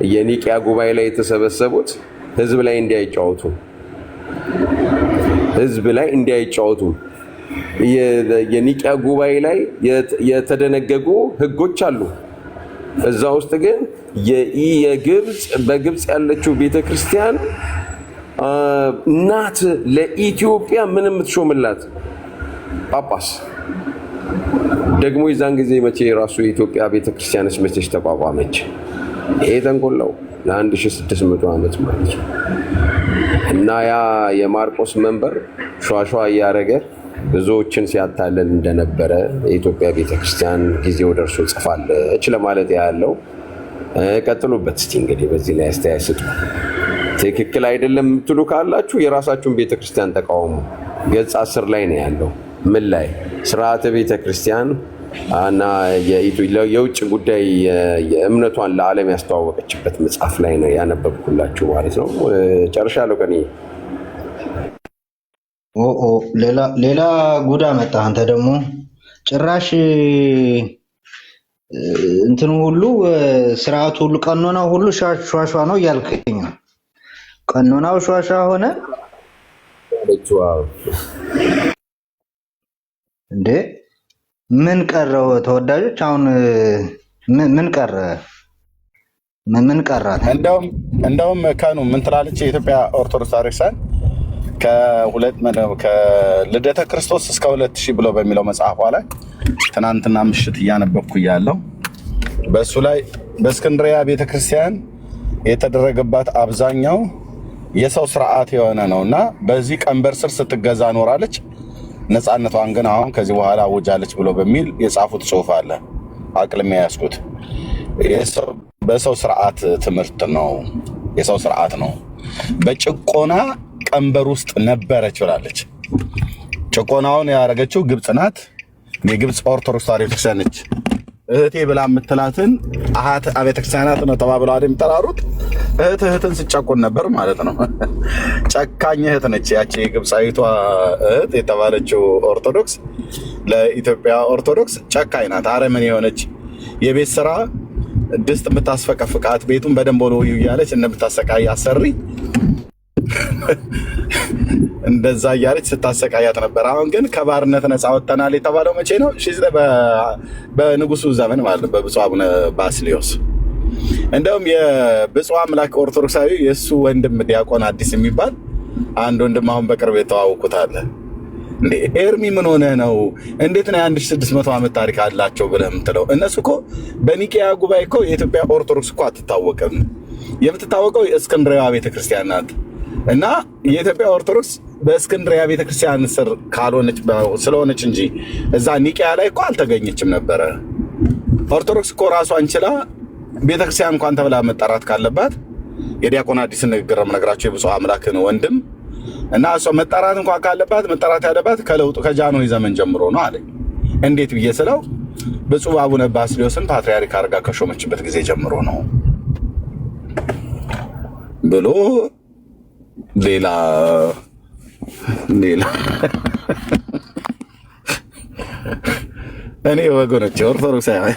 የኒቅያ ጉባኤ ላይ የተሰበሰቡት ህዝብ ላይ እንዲያይጫወቱ የኒቅያ ጉባኤ ላይ የተደነገጉ ህጎች አሉ። እዛ ውስጥ ግን በግብጽ ያለችው ቤተክርስቲያን ናት ለኢትዮጵያ ምንም የምትሾምላት ጳጳስ። ደግሞ የዛን ጊዜ መቼ ራሱ የኢትዮጵያ ቤተክርስቲያንስ መቼ ተቋቋመች? ይሄ ተንኮላው ለ1600 ዓመት ማለት ነው። እና ያ የማርቆስ መንበር ሸዋሸዋ እያደረገ ብዙዎችን ሲያታለል እንደነበረ የኢትዮጵያ ቤተክርስቲያን ጊዜው ደርሶ ጽፋለች ለማለት ያለው። ቀጥሉበት እስቲ እንግዲህ በዚህ ላይ አስተያየት ስጡ። ትክክል አይደለም የምትሉ ካላችሁ የራሳችሁን ቤተክርስቲያን ተቃውሙ። ገጽ 10 ላይ ነው ያለው። ምን ላይ ስርዓተ ቤተክርስቲያን እና የውጭ ጉዳይ የእምነቷን ለዓለም ያስተዋወቀችበት መጽሐፍ ላይ ነው ያነበብኩላችሁ ማለት ነው። ጨርሻለሁ። ቀኒ ሌላ ጉዳ መጣ። አንተ ደግሞ ጭራሽ እንትኑ ሁሉ ስርዓቱ ሁሉ ቀኖናው ሁሉ ሿሿ ነው እያልከኝ ነው። ቀኖናው ሿሿ ሆነ እንዴ? ምን ቀረው? ተወዳጆች አሁን ምን ቀረ? ምን ቀራት? እንደውም ካኑ ምን ትላለች የኢትዮጵያ ኦርቶዶክስ ታሪክሳን ከልደተ ክርስቶስ እስከ 2000 ብሎ በሚለው መጽሐፏ ላይ ትናንትና ምሽት እያነበብኩ እያለሁ በእሱ ላይ በእስክንድሪያ ቤተክርስቲያን የተደረገባት አብዛኛው የሰው ስርዓት የሆነ ነውና በዚህ ቀንበር ስር ስትገዛ ኖራለች። ነፃነቷን ግን አሁን ከዚህ በኋላ አውጃለች ብሎ በሚል የጻፉት ጽሑፍ አለ። አቅልሜ ያስኩት በሰው ስርዓት ትምህርት ነው። የሰው ስርዓት ነው። በጭቆና ቀንበር ውስጥ ነበረች ብላለች። ጭቆናውን ያደረገችው ግብጽ ናት። የግብጽ ኦርቶዶክስ ቤተክርስቲያን ነች። እህቴ ብላ የምትላትን አሃት ቤተክርስቲያናት ነው ተባብለው አይደል የሚጠራሩት። እህትን ስጨቁን ነበር ማለት ነው። ጨካኝ እህት ነች ያቺ የግብጻዊቷ እህት የተባለችው ኦርቶዶክስ። ለኢትዮጵያ ኦርቶዶክስ ጨካኝ ናት፣ አረመኔ የሆነች የቤት ስራ ድስት የምታስፈቀፍቃት ቤቱን በደንብ ነው እያለች እንደምታሰቃይ አሰሪ እንደዛ እያለች ስታሰቃያት ነበር። አሁን ግን ከባርነት ነፃ ወጥተናል የተባለው መቼ ነው? በንጉሱ ዘመን ማለት ነው፣ በብፁዕ አቡነ ባስልዮስ። እንደውም የብፁዕ አምላክ ኦርቶዶክሳዊ የእሱ ወንድም ዲያቆን አዲስ የሚባል አንድ ወንድም አሁን በቅርብ የተዋወቁታል። እንዴ ኤርሚ ምን ሆነ ነው? እንዴት ነው የ1600 ዓመት ታሪክ አላቸው ብለህ የምትለው? እነሱ እኮ በኒቂያ ጉባኤ እኮ የኢትዮጵያ ኦርቶዶክስ እኮ አትታወቅም። የምትታወቀው የእስክንድርያ ቤተክርስቲያን ናት። እና የኢትዮጵያ ኦርቶዶክስ በእስክንድርያ ቤተክርስቲያን ስር ካልሆነች ስለሆነች እንጂ እዛ ኒቂያ ላይ እኮ አልተገኘችም ነበረ። ኦርቶዶክስ እኮ ራሷን ችላ ቤተክርስቲያን እንኳን ተብላ መጠራት ካለባት የዲያቆን አዲስን ንግግር የምነግራቸው የብፁዕ አምላክን ወንድም እና እሷ መጠራት እንኳን ካለባት መጠራት ያለባት ከለውጡ ከጃንሆይ ዘመን ጀምሮ ነው አለኝ። እንዴት ብዬ ስለው ብፁዕ አቡነ ባስልዮስን ፓትርያርክ አድርጋ ከሾመችበት ጊዜ ጀምሮ ነው ብሎ ሌላ እኔ ወገኖች ኦርቶዶክሳውያን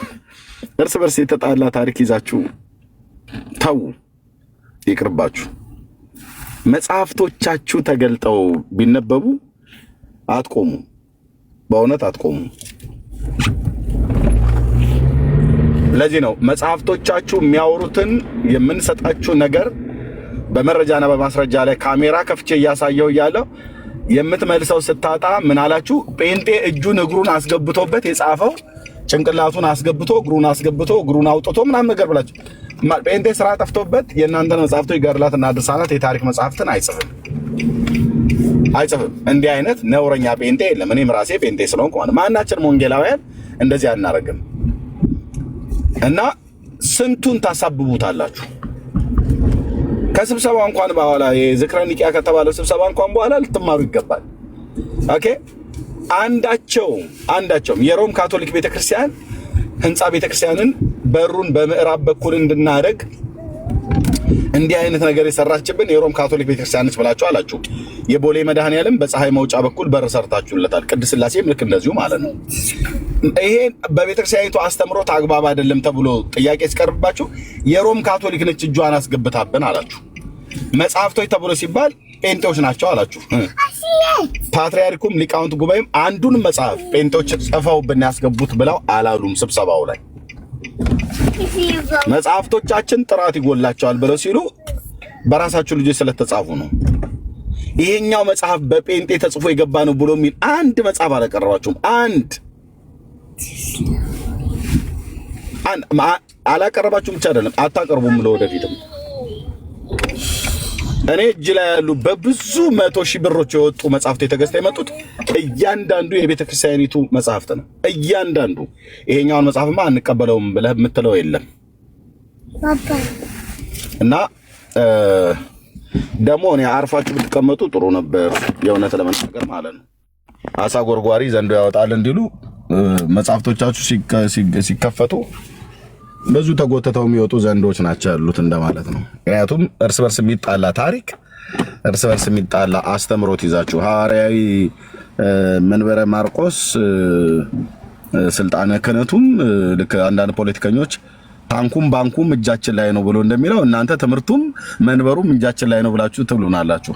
እርስ በርስ የተጣላ ታሪክ ይዛችሁ ተው፣ ይቅርባችሁ። መጽሐፍቶቻችሁ ተገልጠው ቢነበቡ አትቆሙ፣ በእውነት አትቆሙ። ለዚህ ነው መጽሐፍቶቻችሁ የሚያወሩትን የምንሰጣችሁ ነገር በመረጃና በማስረጃ ላይ ካሜራ ከፍቼ እያሳየው እያለው የምትመልሰው ስታጣ ምን አላችሁ? ጴንጤ እጁን እግሩን አስገብቶበት የጻፈው ጭንቅላቱን አስገብቶ እግሩን አስገብቶ እግሩን አውጥቶ ምናምን ነገር ብላችሁ ጴንጤ ስራ ጠፍቶበት የእናንተን መጽሐፍቶች ገድላትና ድርሳናት የታሪክ መጽሐፍትን አይጽፍም። እንዲህ አይነት ነውረኛ ጴንጤ የለም። እኔም ራሴ ጴንጤ ስለሆንኩ ማለት ማናችንም ወንጌላውያን እንደዚህ አናደርግም። እና ስንቱን ታሳብቡታላችሁ። ከስብሰባ እንኳን በኋላ የዝክረ ኒቂያ ከተባለው ስብሰባ እንኳን በኋላ ልትማሩ ይገባል። ኦኬ አንዳቸውም የሮም ካቶሊክ ቤተክርስቲያን ህንፃ ቤተክርስቲያንን በሩን በምዕራብ በኩል እንድናደርግ እንዲህ አይነት ነገር የሰራችብን የሮም ካቶሊክ ቤተክርስቲያን ነች ብላችሁ አላችሁ። የቦሌ መድኃኔዓለም በፀሐይ መውጫ በኩል በር ሰርታችሁለታል። ቅድስት ሥላሴም ልክ እንደዚሁ ማለት ነው። ይሄ በቤተክርስቲያኒቱ አስተምሮት አግባብ አይደለም ተብሎ ጥያቄ ሲቀርብባችሁ የሮም ካቶሊክ ነች እጇን አስገብታብን አላችሁ። መጽሐፍቶች ተብሎ ሲባል ጴንጤዎች ናቸው አላችሁ። ፓትርያርኩም ሊቃውንት ጉባኤም አንዱን መጽሐፍ ጴንጤዎች ጽፈውብን ያስገቡት ብለው አላሉም። ስብሰባው ላይ መጽሐፍቶቻችን ጥራት ይጎላቸዋል ብለው ሲሉ በራሳችሁ ልጆች ስለተጻፉ ነው። ይሄኛው መጽሐፍ በጴንጤ ተጽፎ የገባ ነው ብሎ የሚል አንድ መጽሐፍ አላቀረባችሁም። አላቀረባችሁም ብቻ አይደለም አታቀርቡም ብለው ወደፊትም እኔ እጅ ላይ ያሉ በብዙ 100,000 ብሮች የወጡ መጽሐፍት የተገዝተው የመጡት እያንዳንዱ የቤተ ክርስቲያኒቱ መጽሐፍት ነው። እያንዳንዱ ይሄኛውን መጽሐፍማ አንቀበለውም ብለህ የምትለው የለም። እና ደግሞ እኔ አርፋችሁ ብትቀመጡ ጥሩ ነበር የእውነት ለመናገር ማለት ነው። አሳ ጎርጓሪ ዘንዶ ያወጣል እንዲሉ መጽሐፍቶቻችሁ ሲከፈቱ ብዙ ተጎተተው የሚወጡ ዘንዶች ናቸው ያሉት እንደማለት ነው። ምክንያቱም እርስ በርስ የሚጣላ ታሪክ፣ እርስ በርስ የሚጣላ አስተምሮት ይዛችሁ ሐዋርያዊ መንበረ ማርቆስ ስልጣነ ክህነቱም ልክ አንዳንድ ፖለቲከኞች ታንኩም ባንኩም እጃችን ላይ ነው ብሎ እንደሚለው እናንተ ትምህርቱም መንበሩም እጃችን ላይ ነው ብላችሁ ትብሉናላችሁ።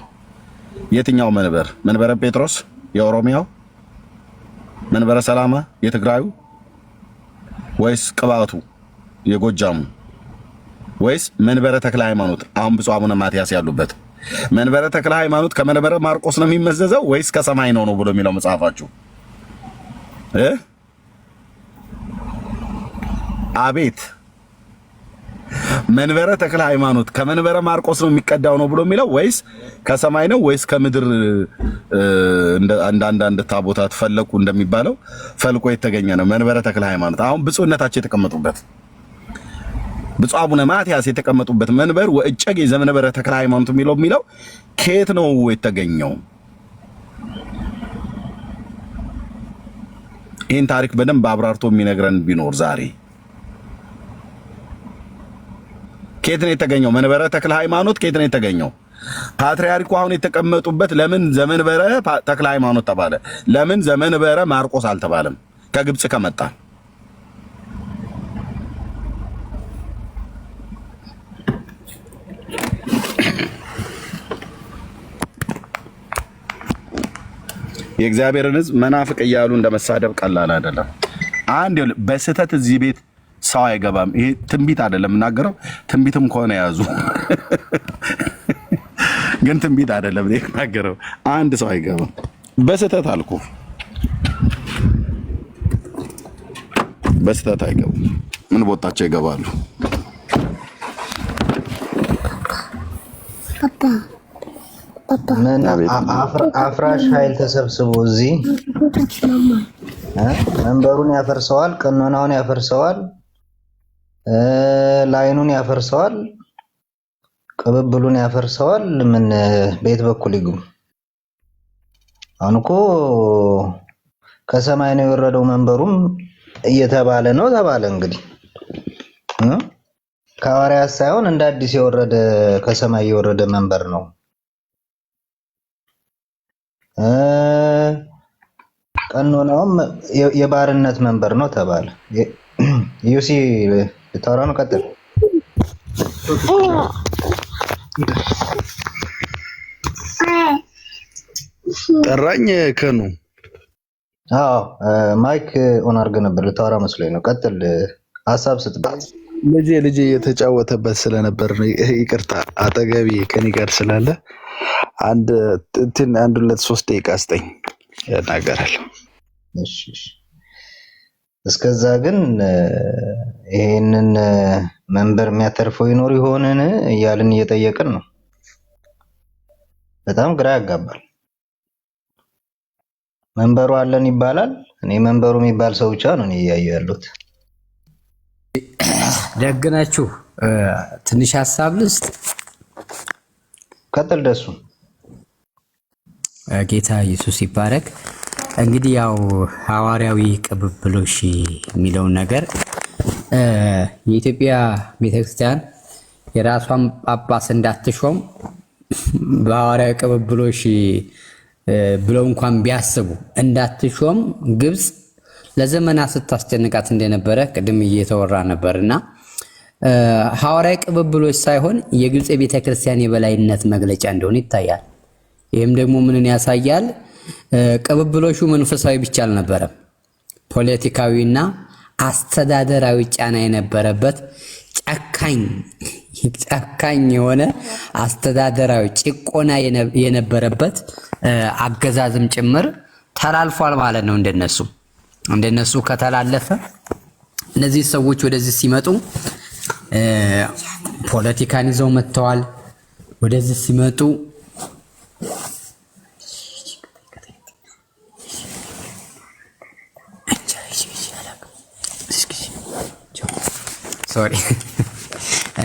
የትኛው መንበር? መንበረ ጴጥሮስ የኦሮሚያው፣ መንበረ ሰላማ የትግራዩ፣ ወይስ ቅባቱ የጎጃሙ፣ ወይስ መንበረ ተክለ ሃይማኖት አሁን ብፁዕ አቡነ ማትያስ ያሉበት? መንበረ ተክለ ሃይማኖት ከመንበረ ማርቆስ ነው የሚመዘዘው ወይስ ከሰማይ ነው ብሎ የሚለው መጽሐፋችሁ? አቤት መንበረ ተክለ ሃይማኖት ከመንበረ ማርቆስ ነው የሚቀዳው ነው ብሎ የሚለው ወይስ ከሰማይ ነው ወይስ ከምድር አንዳንድ ታቦታት ፈለቁ እንደሚባለው ፈልቆ የተገኘ ነው? መንበረ ተክለ ሃይማኖት አሁን ብፁዕነታቸው የተቀመጡበት ብፁዕ አቡነ ማትያስ የተቀመጡበት መንበር ወእጨጌ ዘመንበረ ተክለ ሃይማኖት የሚለው ከየት ነው የተገኘው? ይህን ታሪክ በደንብ አብራርቶ የሚነግረን ቢኖር ዛሬ ከየት ነው የተገኘው? መንበረ ተክለ ሃይማኖት ከየት ነው የተገኘው? ፓትርያርኩ አሁን የተቀመጡበት ለምን ዘመንበረ ተክለ ሃይማኖት ተባለ? ለምን ዘመንበረ ማርቆስ አልተባለም? ከግብጽ ከመጣ የእግዚአብሔርን ሕዝብ መናፍቅ እያሉ እንደመሳደብ ቀላል አይደለም። አንድ በስህተት እዚህ ቤት ሰው አይገባም። ይሄ ትንቢት አይደለም እናገረው። ትንቢትም ከሆነ ያዙ፣ ግን ትንቢት አይደለም እናገረው። አንድ ሰው አይገባም በስህተት አልኩ። በስህተት አይገቡም። ምን ቦታቸው ይገባሉ? ምን አፍራሽ ኃይል ተሰብስቦ እዚህ መንበሩን ያፈርሰዋል፣ ቀኖናውን ያፈርሰዋል፣ ላይኑን ያፈርሰዋል፣ ቅብብሉን ያፈርሰዋል። ምን ቤት በኩል ይግቡ? አሁን እኮ ከሰማይ ነው የወረደው መንበሩም እየተባለ ነው ተባለ። እንግዲህ ከሐዋርያት ሳይሆን እንደ አዲስ የወረደ ከሰማይ የወረደ መንበር ነው። ቀኖናውም የባርነት መንበር ነው ተባለ። ዩሲ ልታወራ ነው? ቀጥል። ጠራኝ ከኑ። አዎ ማይክ ኦን አድርገህ ነበር። ልታወራ መስሎኝ ነው። ቀጥል፣ ሀሳብ ስትባል ልጄ የተጫወተበት ስለነበር ነው። ይቅርታ፣ አጠገቢ ከኔ ጋር ስላለ አንድ 2-3 ደቂቃ ስጠኝ ያናገራል። እሺ፣ እስከዛ ግን ይሄንን መንበር የሚያተርፈው ይኖር ይሆንን እያልን እየጠየቅን ነው። በጣም ግራ ያጋባል። መንበሩ አለን ይባላል። እኔ መንበሩ የሚባል ሰው ብቻ ነው እያየሁ ያለሁት። ደግናችሁ ትንሽ ሀሳብ ልስጥ። ቀጥል ደሱ። ጌታ ኢየሱስ ይባረክ። እንግዲህ ያው ሐዋርያዊ ቅብብሎሽ የሚለውን ነገር የኢትዮጵያ ቤተክርስቲያን የራሷን ጳጳስ እንዳትሾም በሐዋርያዊ ቅብብሎሽ ብለው እንኳን ቢያስቡ እንዳትሾም ግብጽ ለዘመናት ስታስጨንቃት እንደነበረ ቅድም እየተወራ ነበርና ሐዋርያዊ ቅብብሎሽ ሳይሆን የግብጽ ቤተክርስቲያን የበላይነት መግለጫ እንደሆነ ይታያል። ይህም ደግሞ ምንን ያሳያል? ቅብብሎሹ መንፈሳዊ ብቻ አልነበረም፣ ፖለቲካዊና አስተዳደራዊ ጫና የነበረበት ጨካኝ የሆነ አስተዳደራዊ ጭቆና የነበረበት አገዛዝም ጭምር ተላልፏል ማለት ነው። እንደነሱ ከተላለፈ እነዚህ ሰዎች ወደዚህ ሲመጡ ፖለቲካን ይዘው መጥተዋል። ወደዚህ ሲመጡ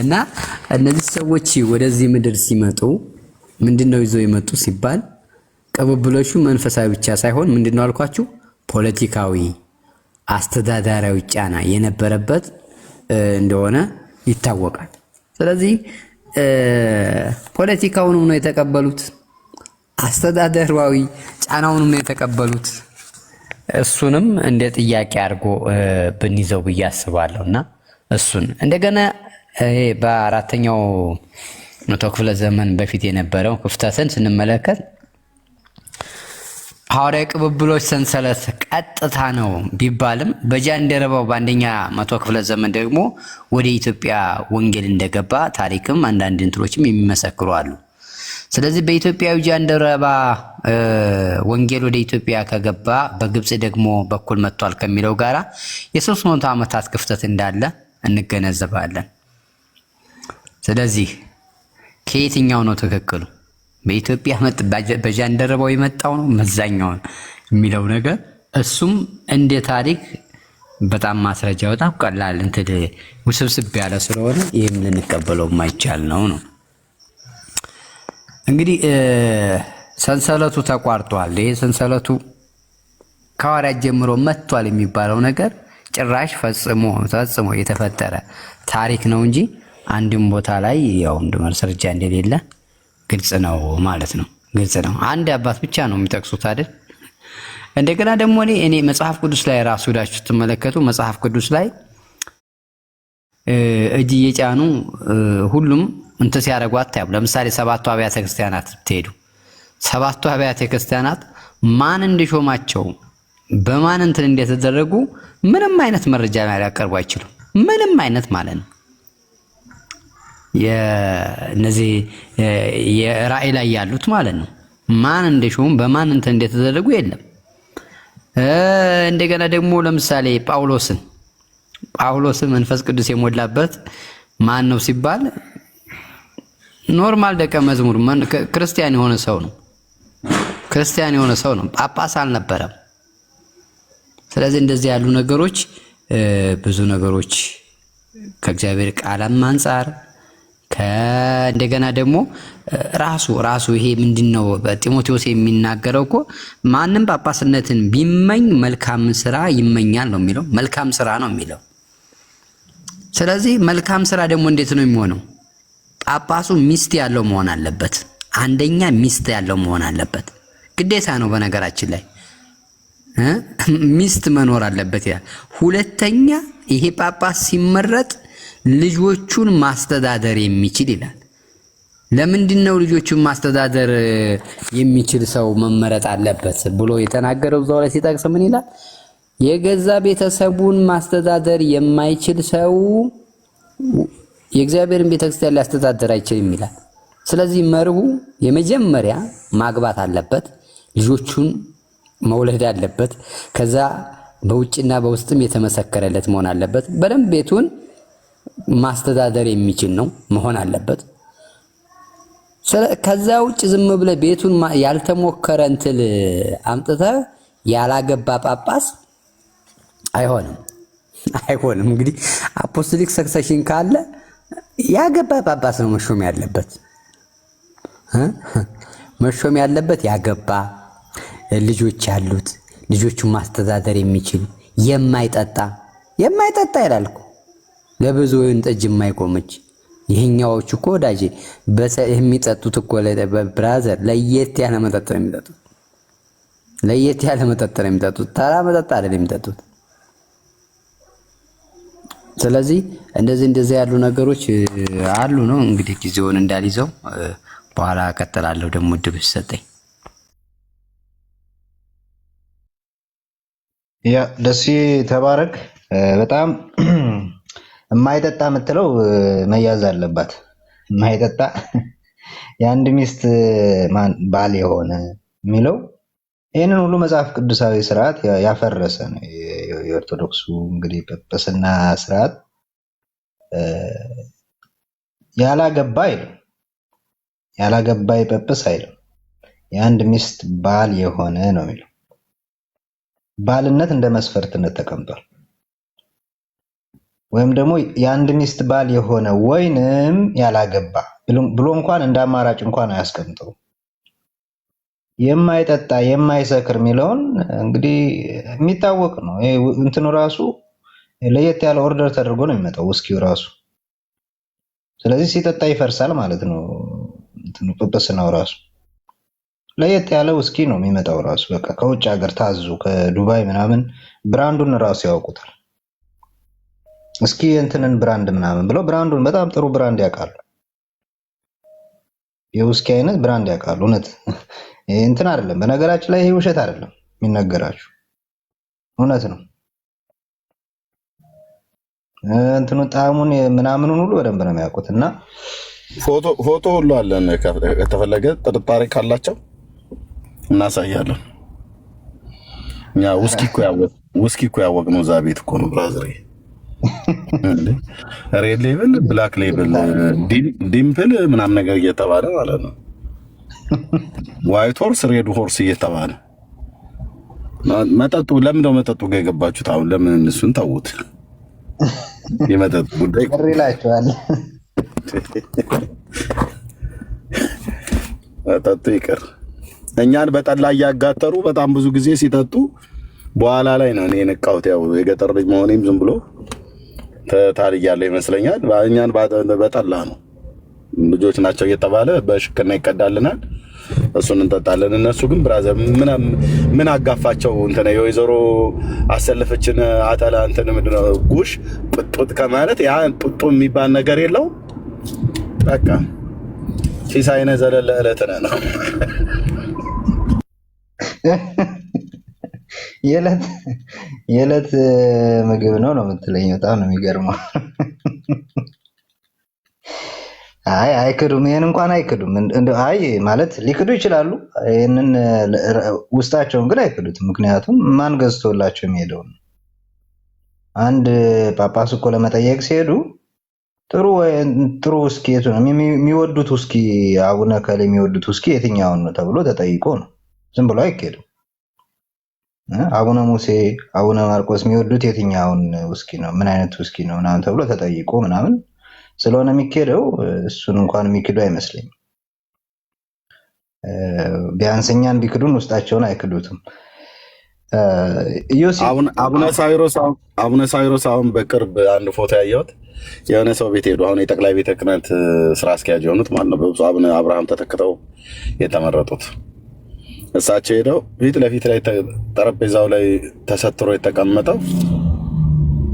እና እነዚህ ሰዎች ወደዚህ ምድር ሲመጡ ምንድነው ይዘው የመጡ ሲባል ቅብብሎቹ መንፈሳዊ ብቻ ሳይሆን ምንድነው አልኳችሁ ፖለቲካዊ አስተዳዳራዊ ጫና የነበረበት እንደሆነ ይታወቃል። ስለዚህ ፖለቲካውንም ነው የተቀበሉት፣ አስተዳደራዊ ጫናውንም ነው የተቀበሉት። እሱንም እንደ ጥያቄ አድርጎ ብንይዘው ብዬ አስባለሁና እሱን እንደገና ይሄ በአራተኛው መቶ ክፍለ ዘመን በፊት የነበረው ክፍተትን ስንመለከት ሐዋርያዊ ቅብብሎች ሰንሰለት ቀጥታ ነው ቢባልም በጃንደረባው በአንደኛ መቶ ክፍለ ዘመን ደግሞ ወደ ኢትዮጵያ ወንጌል እንደገባ ታሪክም አንዳንድ እንትሮችም የሚመሰክሩ አሉ። ስለዚህ በኢትዮጵያዊ ጃንደረባ ወንጌል ወደ ኢትዮጵያ ከገባ በግብጽ ደግሞ በኩል መጥቷል ከሚለው ጋራ የ300 ዓመታት ክፍተት እንዳለ እንገነዘባለን። ስለዚህ ከየትኛው ነው ትክክሉ? በኢትዮጵያ በጃንደረባው የመጣው ነው መዛኛው የሚለው ነገር እሱም እንደ ታሪክ በጣም ማስረጃ በጣም ቀላል እንትን ውስብስብ ያለ ስለሆነ ይህም ልንቀበለው የማይቻል ነው። እንግዲህ ሰንሰለቱ ተቋርጧል። ይሄ ሰንሰለቱ ከሐዋርያት ጀምሮ መጥቷል የሚባለው ነገር ጭራሽ ፈጽሞ የተፈጠረ ታሪክ ነው እንጂ አንድም ቦታ ላይ ያው እንደ ማስረጃ እንደሌለ ግልጽ ነው ማለት ነው። ግልጽ ነው። አንድ አባት ብቻ ነው የሚጠቅሱት አይደል? እንደገና ደግሞ እኔ መጽሐፍ ቅዱስ ላይ ራሱ ዳችሁ ተመለከቱ። መጽሐፍ ቅዱስ ላይ እጅ የጫኑ ሁሉም እንትን ሲያደርጉ አታዩም። ለምሳሌ ሰባቱ አብያተ ክርስቲያናት ትሄዱ፣ ሰባቱ አብያተ ክርስቲያናት ማን እንደሾማቸው በማን እንትን እንደተደረጉ ምንም አይነት መረጃ ሊያቀርቡ አይችሉም። ምንም አይነት ማለት ነው። የነዚህ የራእይ ላይ ያሉት ማለት ነው ማን እንደሾሙ በማን እንትን እንደተደረጉ የለም። እንደገና ደግሞ ለምሳሌ ጳውሎስን መንፈስ ቅዱስ የሞላበት ማን ነው ሲባል ኖርማል ደቀ መዝሙር ክርስቲያን የሆነ ሰው ነው። ክርስቲያን የሆነ ሰው ነው። ጳጳስ አልነበረም። ስለዚህ እንደዚህ ያሉ ነገሮች ብዙ ነገሮች ከእግዚአብሔር ቃልም አንፃር እንደገና ደግሞ ራሱ ይሄ ምንድነው በጢሞቴዎስ የሚናገረው እኮ ማንም ጳጳስነትን ቢመኝ መልካም ስራ ይመኛል ነው የሚለው። መልካም ስራ ነው የሚለው። ስለዚህ መልካም ስራ ደግሞ እንዴት ነው የሚሆነው? ጳጳሱ ሚስት ያለው መሆን አለበት። አንደኛ ሚስት ያለው መሆን አለበት፣ ግዴታ ነው። በነገራችን ላይ ሚስት መኖር አለበት ይላል። ሁለተኛ ይሄ ጳጳስ ሲመረጥ ልጆቹን ማስተዳደር የሚችል ይላል። ለምንድነው ልጆቹን ማስተዳደር የሚችል ሰው መመረጥ አለበት ብሎ የተናገረው? እዛው ላይ ሲጠቅስ ምን ይላል? የገዛ ቤተሰቡን ማስተዳደር የማይችል ሰው የእግዚአብሔርን ቤተክርስቲያን ሊያስተዳደር አይችልም ይላል። ስለዚህ መርሁ የመጀመሪያ ማግባት አለበት፣ ልጆቹን መውለድ አለበት። ከዛ በውጭና በውስጥም የተመሰከረለት መሆን አለበት። በደንብ ቤቱን ማስተዳደር የሚችል ነው መሆን አለበት። ከዛ ውጭ ዝም ብለ ቤቱን ያልተሞከረ እንትን አምጥተህ ያላገባ ጳጳስ አይሆንም። እንግዲህ አፖስቶሊክ ሰክሰሽን ካለ ያገባ ጳጳስ ነው መሾም ያለበት። መሾም ያለበት ያገባ ልጆች ያሉት ልጆቹን ማስተዳደር የሚችል የማይጠጣ ይላል እኮ ለብዙ ወይን ጠጅ የማይቆመች። ይሄኛዎቹ እኮ ወዳጄ የሚጠጡት እኮ ብራዘር ለየት ያለ መጠጥ ነው የሚጠጡት። ለየት ያለ መጠጥ ነው የሚጠጡት። ተራ መጠጥ አይደለም የሚጠጡት። ስለዚህ እንደዚህ ያሉ ነገሮች አሉ ነው። እንግዲህ ጊዜውን እንዳልይዘው በኋላ እቀጥላለሁ ደግሞ እድል ሲሰጠኝ። ያ ደስ ተባረክ። በጣም የማይጠጣ የምትለው መያዝ አለባት። የማይጠጣ የአንድ ሚስት ባል የሆነ የሚለው ይህንን ሁሉ መጽሐፍ ቅዱሳዊ ስርዓት ያፈረሰ ነው። የኦርቶዶክሱ እንግዲህ ጵጵስና ስርዓት ያላገባ አይልም፣ ያላገባ የጵጵስ አይልም። የአንድ ሚስት ባል የሆነ ነው የሚለው። ባልነት እንደ መስፈርትነት ተቀምጧል። ወይም ደግሞ የአንድ ሚስት ባል የሆነ ወይንም ያላገባ ብሎ እንኳን እንደ አማራጭ እንኳን አያስቀምጠው። የማይጠጣ የማይሰክር የሚለውን እንግዲህ የሚታወቅ ነው። እንትኑ ራሱ ለየት ያለ ኦርደር ተደርጎ ነው የሚመጣው ውስኪው ራሱ። ስለዚህ ሲጠጣ ይፈርሳል ማለት ነው። እንትኑ ጵጵስናው ራሱ ለየት ያለ ውስኪ ነው የሚመጣው ራሱ። በቃ ከውጭ ሀገር ታዙ ከዱባይ ምናምን ብራንዱን ራሱ ያውቁታል። እስኪ እንትንን ብራንድ ምናምን ብለው ብራንዱን በጣም ጥሩ ብራንድ ያውቃሉ። የውስኪ አይነት ብራንድ ያውቃሉ። እውነት እንትን አይደለም። በነገራችን ላይ ይሄ ውሸት አይደለም የሚነገራችሁ፣ እውነት ነው። እንትኑ ጣዕሙን ምናምኑን ሁሉ በደንብ ነው የሚያውቁት። እና ፎቶ ሁሉ አለን። ከተፈለገ ጥርጣሬ ካላቸው እናሳያለን። እኛ ውስኪ እኮ ያወቅነው እዛ ቤት እኮ ነው ብራዘር። ሬድ ሌብል፣ ብላክ ሌብል፣ ዲምፕል ምናምን ነገር እየተባለ ማለት ነው። ዋይት ሆርስ፣ ሬድ ሆርስ እየተባለ መጠጡ። ለምን ነው መጠጡ ጋር የገባችሁት? አሁን ለምን እሱን ተውት። የመጠጥ ጉዳይ ቅር ይላቸዋል። መጠጡ ይቅር። እኛን በጠላ እያጋጠሩ በጣም ብዙ ጊዜ ሲጠጡ በኋላ ላይ ነው እኔ የነቃሁት። ያው የገጠር ልጅ መሆኔም ዝም ብሎ ታልያለሁ ይመስለኛል። እኛን በጠላ ነው ልጆች ናቸው እየተባለ በሽክና ይቀዳልናል፣ እሱን እንጠጣለን። እነሱ ግን ብራዘር ምን አጋፋቸው? እንትን የወይዘሮ አሰለፈችን አጠላ እንትን ምንድን ነው ጉሽ ጡጥ ከማለት ያ ጡጡ የሚባል ነገር የለው። በቃ ሲሳይነ ዘለለ ዕለትነ ነው የዕለት ምግብ ነው የምትለኝ? በጣም ነው የሚገርመው። አይ አይክዱም፣ ይሄን እንኳን አይክዱም። አይ ማለት ሊክዱ ይችላሉ፣ ይሄንን ውስጣቸውን ግን አይክዱትም። ምክንያቱም ማን ገዝቶላቸው የሚሄደው ነው። አንድ ጳጳስ እኮ ለመጠየቅ ሲሄዱ ጥሩ ውስኪ የቱ ነው የሚወዱት? ውስኪ አቡነ ከሌ የሚወዱት ውስኪ የትኛውን ነው ተብሎ ተጠይቆ ነው። ዝም ብሎ አይኬድም። አቡነ ሙሴ፣ አቡነ ማርቆስ የሚወዱት የትኛውን ውስኪ ነው? ምን አይነት ውስኪ ነው ምናምን ተብሎ ተጠይቆ ምናምን ስለሆነ የሚኬደው እሱን እንኳን የሚክዱ አይመስለኝም። ቢያንስ እኛን ቢክዱን ውስጣቸውን አይክዱትም። አቡነ ሳይሮስ አሁን በቅርብ አንድ ፎቶ ያየሁት የሆነ ሰው ቤት ሄዱ። አሁን የጠቅላይ ቤተ ክህነት ስራ አስኪያጅ የሆኑት ማለት ነው በብፁዕ አቡነ አብርሃም ተተክተው የተመረጡት እሳቸው ሄደው ፊት ለፊት ላይ ጠረጴዛው ላይ ተሰትሮ የተቀመጠው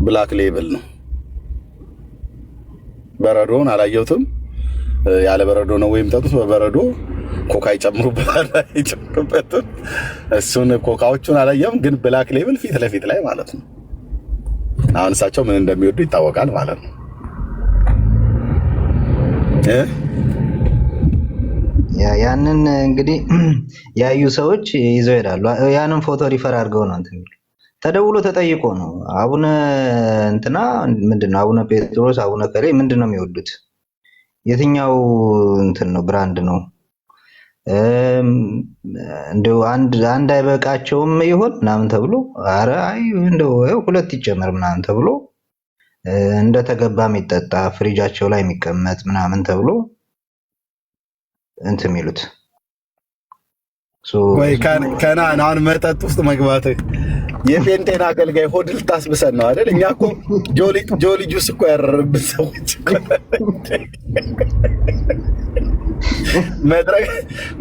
ብላክ ሌብል ነው። በረዶውን አላየሁትም። ያለ በረዶ ነው ወይም ጠጡት። በበረዶ ኮካ ይጨምሩበታል አይጨምሩበትም። እሱን ኮካዎቹን አላየሁም፣ ግን ብላክ ሌብል ፊት ለፊት ላይ ማለት ነው። አሁን እሳቸው ምን እንደሚወዱ ይታወቃል ማለት ነው። ያንን እንግዲህ ያዩ ሰዎች ይዘው ይሄዳሉ። ያንን ፎቶ ሪፈር አድርገው ነው እንትን ተደውሎ ተጠይቆ ነው አቡነ እንትና ምንድነው አቡነ ጴጥሮስ አቡነ ከሌ ምንድነው የሚወዱት? የትኛው እንትን ነው ብራንድ ነው? እንደው አንድ አይበቃቸውም ይሆን ምናምን ተብሎ አረ አይ እንደው ሁለት ይጨመር ምናምን ተብሎ እንደተገባ የሚጠጣ ፍሪጃቸው ላይ የሚቀመጥ ምናምን ተብሎ እንትን የሚሉት ወይ ከናን አሁን መጠጥ ውስጥ መግባት የፔንቴን አገልጋይ ሆድ ልታስብሰን ነው አይደል? እኛ እኮ ጆሊ ጁስ እኮ ያረረብን ሰዎች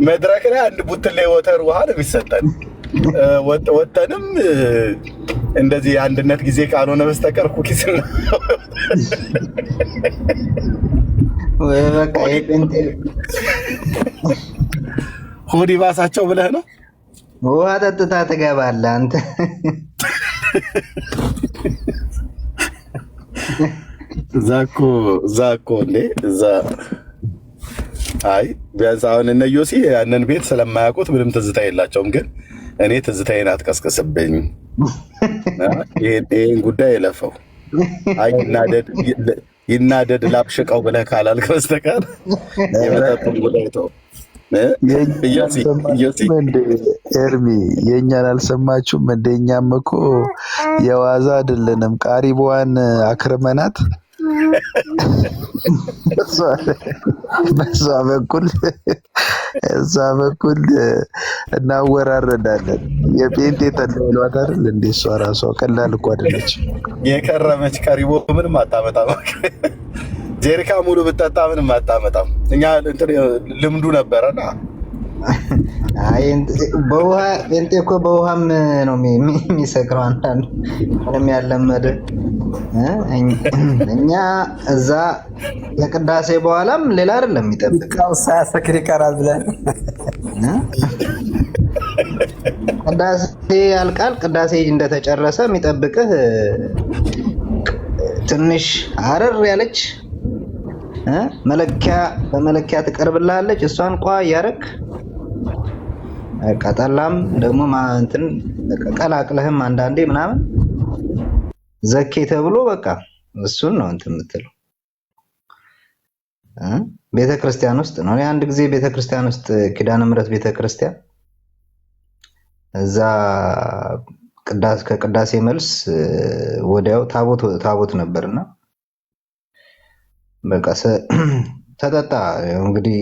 መድረክ ላይ አንድ ቡትሌ ወተር ውሃ ነው የሚሰጠን። ወተንም እንደዚህ የአንድነት ጊዜ ካልሆነ በስተቀር ኩኪስ ነው ወይ በቃ የፔንቴ ሆድ ይባሳቸው ብለህ ነው። ውሃ ጠጥታ ትገባለህ አንተ። እዛ እኮ እንዴ እዛ አይ ቢያንስ አሁን እነ ዮሲ ያንን ቤት ስለማያውቁት ምንም ትዝታ የላቸውም። ግን እኔ ትዝታዬን አትቀስቅስብኝ። ይሄን ጉዳይ የለፈው አይ ይናደድ ላብሽቀው ብለህ ካላልክ በስተቀር የመጠጡን ጉዳይ ተው። ኤርሚ የእኛን አልሰማችሁም? እንደኛም እኮ የዋዛ አይደለንም። ቃሪቧን አክርመናት በሷ በኩል እናወራረዳለን። የጴንጤ ተለሏት አይደል እንዴ? እሷ ራሷ ቀላል እኮ አይደለች። የከረመች ቀሪቦ ምንም አታመጣም። ጀሪካ ሙሉ ብጠጣ ምንም አታመጣም። እኛ ልምዱ ነበረና በውሃ ጴንጤ እኮ በውሃም ነው የሚሰክረው። አንዳንዱ ምንም ያለመደ እኛ እዛ የቅዳሴ በኋላም ሌላ አይደለም የሚጠብቅ ሳያሰክር ይቀራል ብለን ቅዳሴ ያልቃል። ቅዳሴ እንደተጨረሰ የሚጠብቅህ ትንሽ አረር ያለች በመለኪያ ትቀርብልሃለች። እሷን ቋ እያደረግ ቀጠላም ደግሞ እንትን ቀላቅለህም አንዳንዴ ምናምን ዘኬ ተብሎ በቃ እሱን ነው እንትን የምትለው። ቤተክርስቲያን ውስጥ ነው። አንድ ጊዜ ቤተክርስቲያን ውስጥ ኪዳነ ምሕረት ቤተክርስቲያን እዛ ከቅዳሴ መልስ ወዲያው ታቦት ነበርና በቃ ተጠጣ። እንግዲህ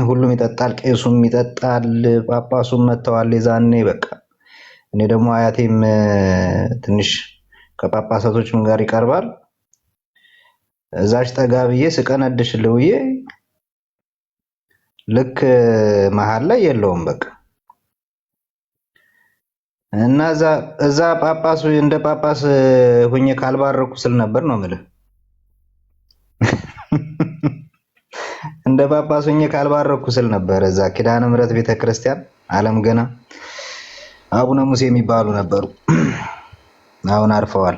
ሁሉም ይጠጣል፣ ቄሱም ይጠጣል፣ ጳጳሱም መጥተዋል የዛኔ። በቃ እኔ ደግሞ አያቴም ትንሽ ከጳጳሳቶችም ጋር ይቀርባል። እዛች ጠጋ ብዬ ስቀነድሽልህ ውዬ ልክ መሀል ላይ የለውም በቃ እና እዛ ጳጳሱ እንደ ጳጳስ ሁኜ ካልባረኩ ስል ነበር ነው የምልህ። እንደ ጳጳስ ሁኜ ካልባረኩ ስል ነበር። እዛ ኪዳነ ምሕረት ቤተክርስቲያን ዓለም ገና አቡነ ሙሴ የሚባሉ ነበሩ። አሁን አርፈዋል።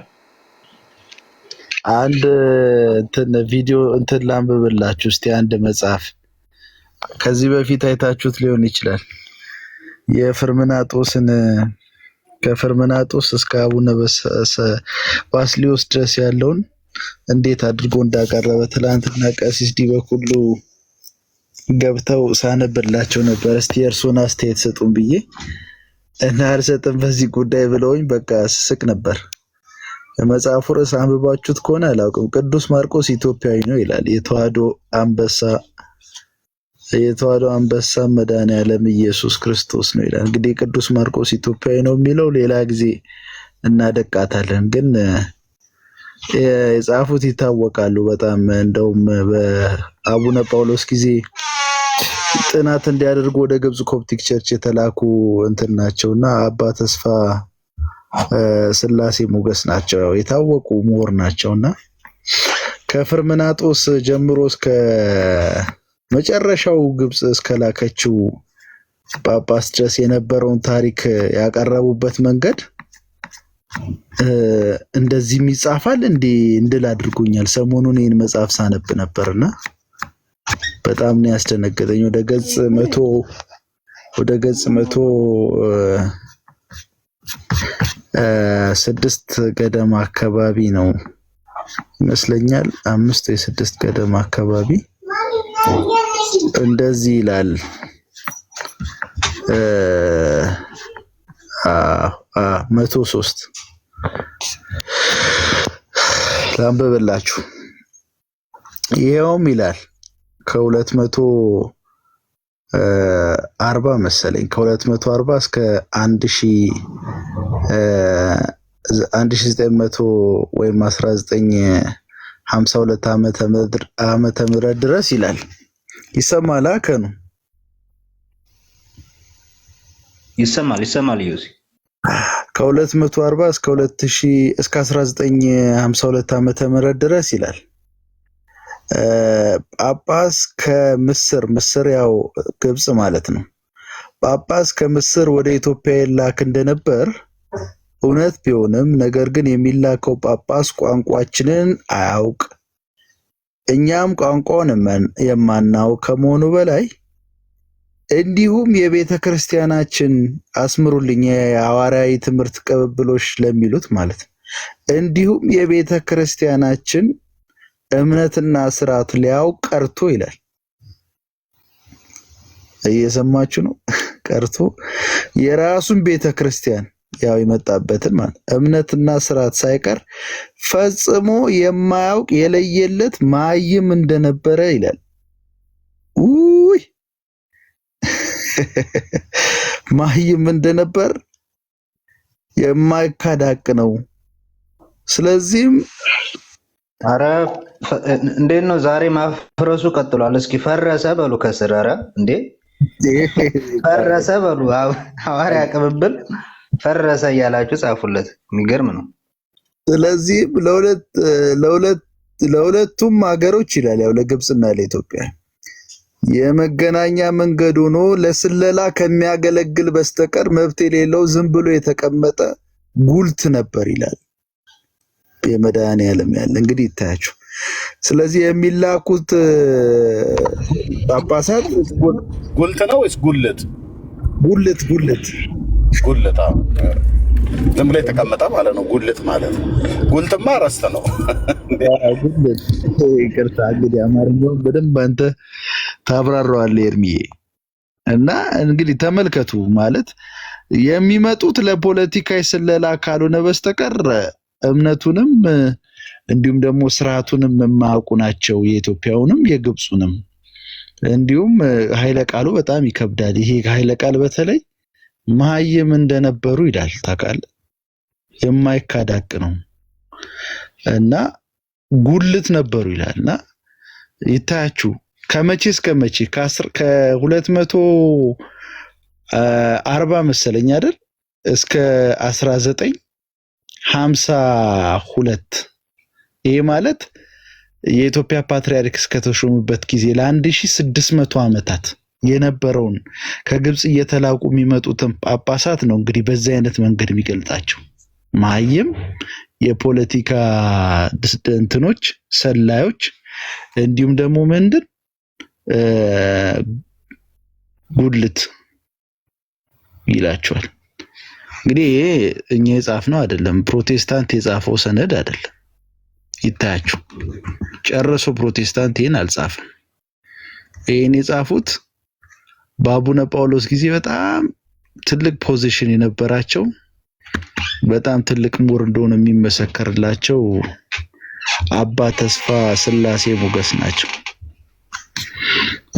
አንድ ቪዲዮ ላንብብላችሁ እስቲ። አንድ መጽሐፍ ከዚህ በፊት አይታችሁት ሊሆን ይችላል። የፍርምናጦስን ከፍርምናጦስ እስከ አቡነ ባስልዮስ ድረስ ያለውን እንዴት አድርጎ እንዳቀረበ ትላንትና ቀሲስ ዲበኩሉ ገብተው ሳነብላቸው ነበር። እስቲ የእርሶን አስተያየት ሰጡን ብዬ እና አልሰጥም በዚህ ጉዳይ ብለውኝ በቃ ስስቅ ነበር። የመጽሐፉ ርዕስ አንብባችሁት ከሆነ አላውቅም። ቅዱስ ማርቆስ ኢትዮጵያዊ ነው ይላል። የተዋሕዶ አንበሳ መድኃኔዓለም ኢየሱስ ክርስቶስ ነው ይላል። እንግዲህ ቅዱስ ማርቆስ ኢትዮጵያዊ ነው የሚለው ሌላ ጊዜ እናደቃታለን። ግን የጻፉት ይታወቃሉ በጣም። እንደውም በአቡነ ጳውሎስ ጊዜ ጥናት እንዲያደርጉ ወደ ግብጽ ኮፕቲክ ቸርች የተላኩ እንትን ናቸውና አባ ተስፋ ስላሴ ሞገስ ናቸው። የታወቁ ምሁር ናቸውና ከፍርምናጦስ ጀምሮ እስከ መጨረሻው ግብጽ እስከላከችው ጳጳስ ድረስ የነበረውን ታሪክ ያቀረቡበት መንገድ እንደዚህም ይጻፋል እንድል አድርጎኛል። ሰሞኑን ይህን መጽሐፍ ሳነብ ነበርና በጣም ነው ያስደነገጠኝ። ወደ ገጽ 106 ገደማ አካባቢ ነው ይመስለኛል። 5 ወይ 6 ገደማ አካባቢ እንደዚህ ይላል። 103 ላንብብላችሁ። ይሄውም ይላል ከ240 መሰለኝ ከ240 እስከ 1900 ወይም 1952 ዓመተ ምህረት ድረስ ይላል። ይሰማል አከኑ ይሰማል ዩሲ ከ240 እስከ 1952 ዓመተ ምህረት ድረስ ይላል። ጳጳስ ከምስር ያው ግብጽ ማለት ነው። ጳጳስ ከምስር ወደ ኢትዮጵያ ይላክ እንደነበር እውነት ቢሆንም ነገር ግን የሚላከው ጳጳስ ቋንቋችንን አያውቅ፣ እኛም ቋንቋውን የማናውቅ ከመሆኑ በላይ እንዲሁም የቤተ ክርስቲያናችን አስምሩልኝ የሐዋርያዊ ትምህርት ቅብብሎች ለሚሉት ማለት ነው። እንዲሁም የቤተ ክርስቲያናችን እምነትና ስርዓት ሊያውቅ ቀርቶ ይላል እየሰማችሁ ነው። ቀርቶ የራሱን ቤተክርስቲያን ያው የመጣበትን ማለት እምነትና ስርዓት ሳይቀር ፈጽሞ የማያውቅ የለየለት ማይም እንደነበረ ይላል። ውይ ማይም እንደነበር የማይካዳቅ ነው። ስለዚህም አረ እንዴት ነው ዛሬ ማፍረሱ ቀጥሏል። እስኪ ፈረሰ በሉ ከስር። አረ እንዴ ፈረሰ በሉ። ሐዋርያ ቅብብል ፈረሰ እያላችሁ ጻፉለት። የሚገርም ነው። ስለዚህም ለሁለቱም ሀገሮች ይላል ያው ለግብፅና ለኢትዮጵያ የመገናኛ መንገድ ሆኖ ለስለላ ከሚያገለግል በስተቀር መብት የሌለው ዝም ብሎ የተቀመጠ ጉልት ነበር ይላል የመድኃኔዓለም ያለ እንግዲህ ይታያችሁ። ስለዚህ የሚላኩት ጳጳሳት ጉልት ነው ወይስ ጉልት? ጉልት ጉልት ጉልት ዝም ብሎ የተቀመጠ ማለት ነው። ጉልት ማለት ነው። ጉልትማ ረስተ ነው። ጉልት ይቅርታ እንግዲህ አማርኛውን በደንብ አንተ ታብራራዋለህ ኤርሚዬ። እና እንግዲህ ተመልከቱ ማለት የሚመጡት ለፖለቲካዊ ስለላ ካልሆነ በስተቀር እምነቱንም እንዲሁም ደግሞ ስርዓቱንም የማያውቁ ናቸው። የኢትዮጵያውንም የግብፁንም። እንዲሁም ኃይለ ቃሉ በጣም ይከብዳል። ይሄ ኃይለ ቃል በተለይ መሀይም እንደነበሩ ይላል። ታውቃለህ የማይካዳቅ ነው እና ጉልት ነበሩ ይላልና ይታያችሁ ከመቼ እስከ መቼ ከ240 መሰለኝ አይደል እስከ 1952 ይሄ ማለት የኢትዮጵያ ፓትርያርክ እስከተሾሙበት ጊዜ ለ1600 ዓመታት የነበረውን ከግብጽ እየተላቁ የሚመጡትን ጳጳሳት ነው እንግዲህ በዚህ አይነት መንገድ የሚገልጣቸው። መሀይም የፖለቲካ እንትኖች ሰላዮች እንዲሁም ደግሞ ምንድን ጉልት ይላቸዋል። እንግዲህ ይሄ እኛ የጻፍነው አይደለም፣ ፕሮቴስታንት የጻፈው ሰነድ አይደለም። ይታያችሁ ጨርሶ ፕሮቴስታንት ይሄን አልጻፈም። ይሄን የጻፉት በአቡነ ጳውሎስ ጊዜ በጣም ትልቅ ፖዚሽን የነበራቸው በጣም ትልቅ ምሁር እንደሆነ የሚመሰከርላቸው አባ ተስፋ ስላሴ ሞገስ ናቸው።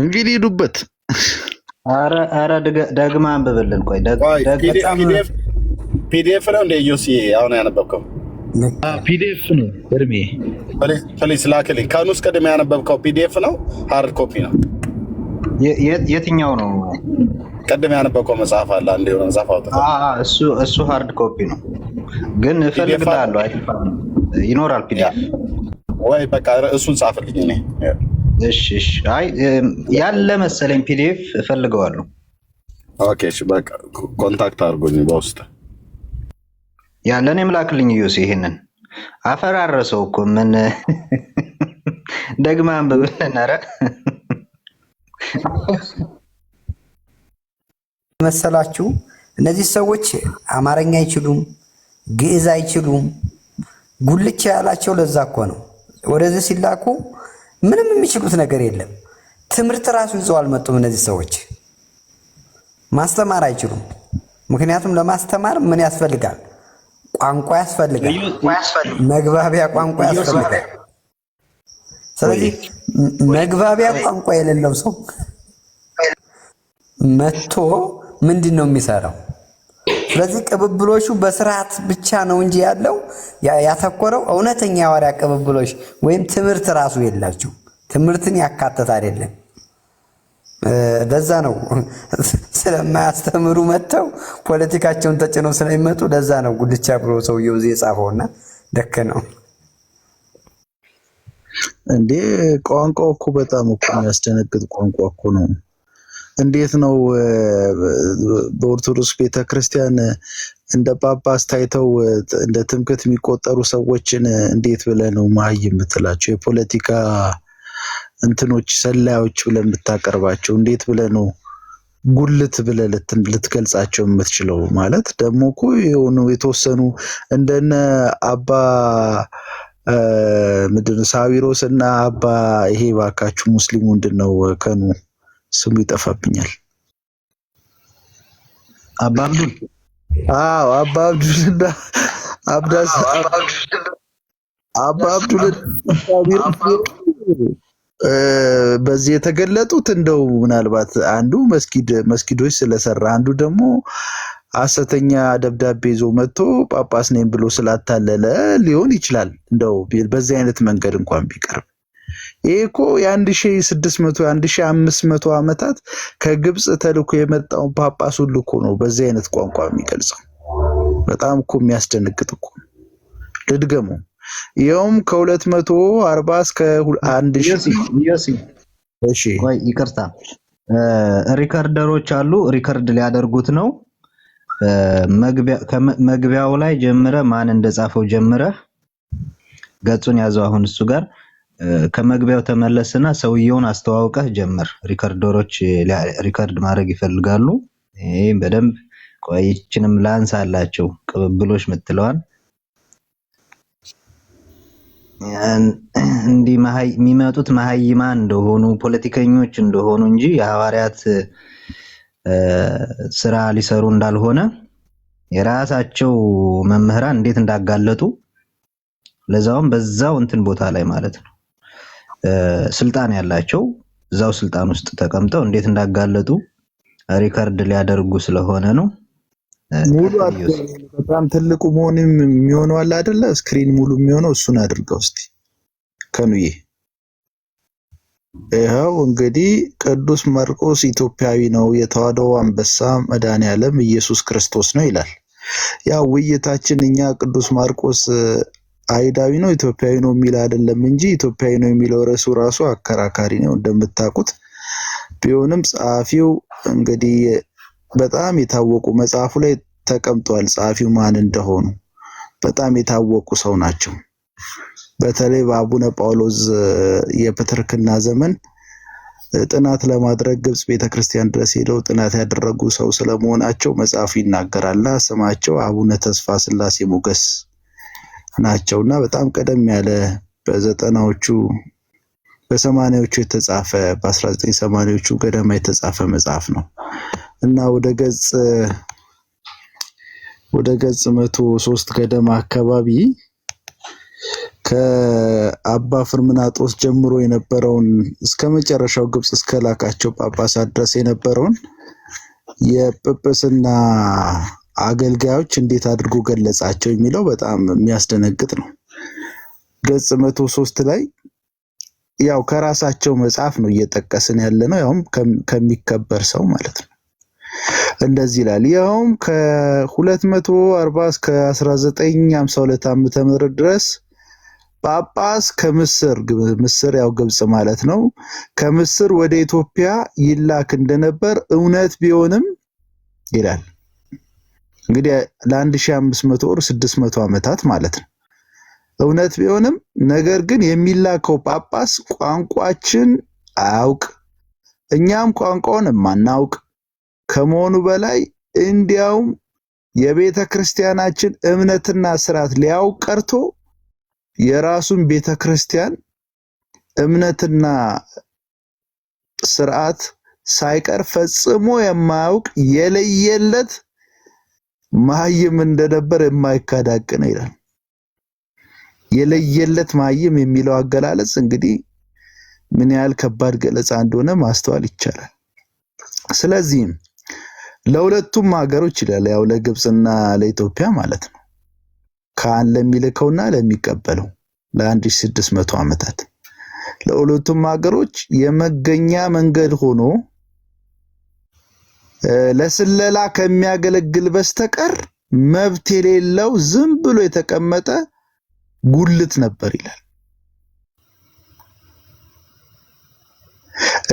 እንግዲህ ሄዱበት። አረ ደግማ አንብብልን። ቆይ ፒዲኤፍ ነው እንደ ዮሲ አሁን ያነበብከው? ፒዲኤፍ ነው እርሜ ፕሊስ ላክልኝ። ከኑስ ቀድሜ ያነበብከው ፒዲኤፍ ነው ሃርድ ኮፒ ነው? የትኛው ነው? ቀድሜ ያነበብከው መጽሐፍ አለ አንዴ የሆነ መጽሐፍ አውጥተህ እሱ ሃርድ ኮፒ ነው ግን እፈልግልሃለሁ። ይኖራል ፒዲኤፍ ወይ? በቃ እሱን ጻፍልኝ እኔ። እሺ አይ ያለ መሰለኝ ፒዲኤፍ እፈልገዋለሁ። ኦኬ እሺ በቃ ኮንታክት አድርጎኝ በውስጥ ያለኔም ላክልኝ። ዩሲ ይሄንን አፈራረሰው እኮ ምን ደግማ አንብብልን። ኧረ መሰላችሁ እነዚህ ሰዎች አማርኛ አይችሉም፣ ግዕዝ አይችሉም። ጉልቻ ያላቸው ለዛ እኮ ነው። ወደዚህ ሲላኩ ምንም የሚችሉት ነገር የለም። ትምህርት ራሱ ይዘው አልመጡም። እነዚህ ሰዎች ማስተማር አይችሉም። ምክንያቱም ለማስተማር ምን ያስፈልጋል? ቋንቋ ያስፈልጋል፣ መግባቢያ ቋንቋ ያስፈልጋል። ስለዚህ መግባቢያ ቋንቋ የሌለው ሰው መጥቶ ምንድን ነው የሚሰራው? ስለዚህ ቅብብሎሹ በስርዓት ብቻ ነው እንጂ ያለው ያተኮረው እውነተኛ የሐዋርያ ቅብብሎሽ ወይም ትምህርት ራሱ የላቸው። ትምህርትን ያካተተ አይደለም። ለዛ ነው ስለማያስተምሩ መጥተው ፖለቲካቸውን ተጭነው ስለሚመጡ ለዛ ነው ጉልቻ ብሎ ሰውየው እዚህ የጻፈውና ደከ ነው እንዴ። ቋንቋው እኮ በጣም እኮ የሚያስደነግጥ ቋንቋ እኮ ነው። እንዴት ነው በኦርቶዶክስ ቤተክርስቲያን እንደ ጳጳስ ታይተው እንደ ትምክህት የሚቆጠሩ ሰዎችን እንዴት ብለህ ነው መሀይም የምትላቸው? የፖለቲካ እንትኖች ሰላዮች ብለህ የምታቀርባቸው እንዴት ብለህ ነው ጉልት ብለህ ልትገልጻቸው የምትችለው? ማለት ደግሞ እኮ የሆኑ የተወሰኑ እንደነ አባ ምንድን ሳዊሮስ እና አባ ይሄ ባካችሁ ሙስሊሙ ምንድን ነው ከኑ ስሙ ይጠፋብኛል። አባ አብዱል አባ አብዱልና አብዳስ አባ አብዱል በዚህ የተገለጡት እንደው ምናልባት አንዱ መስጊዶች ስለሰራ አንዱ ደግሞ ሐሰተኛ ደብዳቤ ይዞ መጥቶ ጳጳስ ነኝ ብሎ ስላታለለ ሊሆን ይችላል። እንደው በዚህ አይነት መንገድ እንኳን ቢቀርብ ይሄ እኮ የ1600 1500 ዓመታት ከግብጽ ተልኮ የመጣውን ጳጳስ ሁሉ እኮ ነው በዚህ አይነት ቋንቋ የሚገልጸው። በጣም እኮ የሚያስደነግጥ እኮ ልድገሙ። ይኸውም ከ240 እስከ 1000 እሺ፣ ቆይ ይቅርታ፣ ሪከርደሮች አሉ፣ ሪከርድ ሊያደርጉት ነው። መግቢያው ላይ ጀምረ ማን እንደጻፈው ጀምረ ገጹን ያዘው። አሁን እሱ ጋር ከመግቢያው ተመለስና ሰውየውን አስተዋውቀህ ጀምር። ሪከርደሮች ሪከርድ ማድረግ ይፈልጋሉ። ይሄ በደንብ ቆይችንም ላንስ አላቸው ቅብብሎች ምትለዋል እንዲህ የሚመጡት መሃይማን እንደሆኑ ፖለቲከኞች እንደሆኑ እንጂ የሐዋርያት ስራ ሊሰሩ እንዳልሆነ የራሳቸው መምህራን እንዴት እንዳጋለጡ ለዛውም በዛው እንትን ቦታ ላይ ማለት ነው ስልጣን ያላቸው እዛው ስልጣን ውስጥ ተቀምጠው እንዴት እንዳጋለጡ ሪከርድ ሊያደርጉ ስለሆነ ነው። ሙሉ በጣም ትልቁ መሆንም የሚሆነው አለ አይደለ? ስክሪን ሙሉ የሚሆነው እሱን አድርገው እስቲ ከኑዬ። ይኸው እንግዲህ ቅዱስ ማርቆስ ኢትዮጵያዊ ነው፣ የተዋሕዶ አንበሳ መድኃኔዓለም ኢየሱስ ክርስቶስ ነው ይላል። ያው ውይይታችን እኛ ቅዱስ ማርቆስ አይሁዳዊ ነው ኢትዮጵያዊ ነው የሚል አይደለም እንጂ ኢትዮጵያዊ ነው የሚለው ርዕሱ ራሱ አከራካሪ ነው እንደምታውቁት። ቢሆንም ጸሐፊው እንግዲህ በጣም የታወቁ መጽሐፉ ላይ ተቀምጧል። ጸሐፊው ማን እንደሆኑ በጣም የታወቁ ሰው ናቸው። በተለይ በአቡነ ጳውሎስ የፕትርክና ዘመን ጥናት ለማድረግ ግብጽ ቤተክርስቲያን ድረስ ሄደው ጥናት ያደረጉ ሰው ስለመሆናቸው መጽሐፉ ይናገራልና ስማቸው አቡነ ተስፋ ስላሴ ሞገስ ናቸውና በጣም ቀደም ያለ በ90ዎቹ በ80ዎቹ የተጻፈ በ1980ዎቹ ገደማ የተጻፈ መጽሐፍ ነው እና ወደ ገጽ 103 ገደማ አካባቢ ከአባ ፍርምናጦስ ጀምሮ የነበረውን እስከ መጨረሻው ግብጽ እስከላካቸው ጳጳሳት ድረስ የነበረውን የጵጵስና አገልጋዮች እንዴት አድርጎ ገለጻቸው የሚለው በጣም የሚያስደነግጥ ነው። ገጽ 103 ላይ ያው ከራሳቸው መጽሐፍ ነው እየጠቀስን ያለነው ያውም ከሚከበር ሰው ማለት ነው። እንደዚህ ይላል። ያውም ከ240 እስከ 1952 ዓመተ ምህረት ድረስ ጳጳስ ከምስር ያው ግብጽ ማለት ነው ከምስር ወደ ኢትዮጵያ ይላክ እንደነበር እውነት ቢሆንም ይላል። እንግዲህ ለ1500 ወር 600 ዓመታት ማለት ነው። እውነት ቢሆንም ነገር ግን የሚላከው ጳጳስ ቋንቋችን አያውቅ እኛም ቋንቋውን ማናውቅ ከመሆኑ በላይ እንዲያውም የቤተ ክርስቲያናችን እምነትና ስርዓት ሊያውቅ ቀርቶ የራሱን ቤተ ክርስቲያን እምነትና ስርዓት ሳይቀር ፈጽሞ የማያውቅ የለየለት መሃይም እንደነበር የማይካዳቅ ነው ይላል። የለየለት መሃይም የሚለው አገላለጽ እንግዲህ ምን ያህል ከባድ ገለጻ እንደሆነ ማስተዋል ይቻላል። ስለዚህም ለሁለቱም ሀገሮች ይላል ያው ለግብጽና ለኢትዮጵያ ማለት ነው ካህን ለሚልከውና ለሚቀበለው ለ1600 ዓመታት ለሁለቱም ሀገሮች የመገኛ መንገድ ሆኖ ለስለላ ከሚያገለግል በስተቀር መብት የሌለው ዝም ብሎ የተቀመጠ ጉልት ነበር ይላል።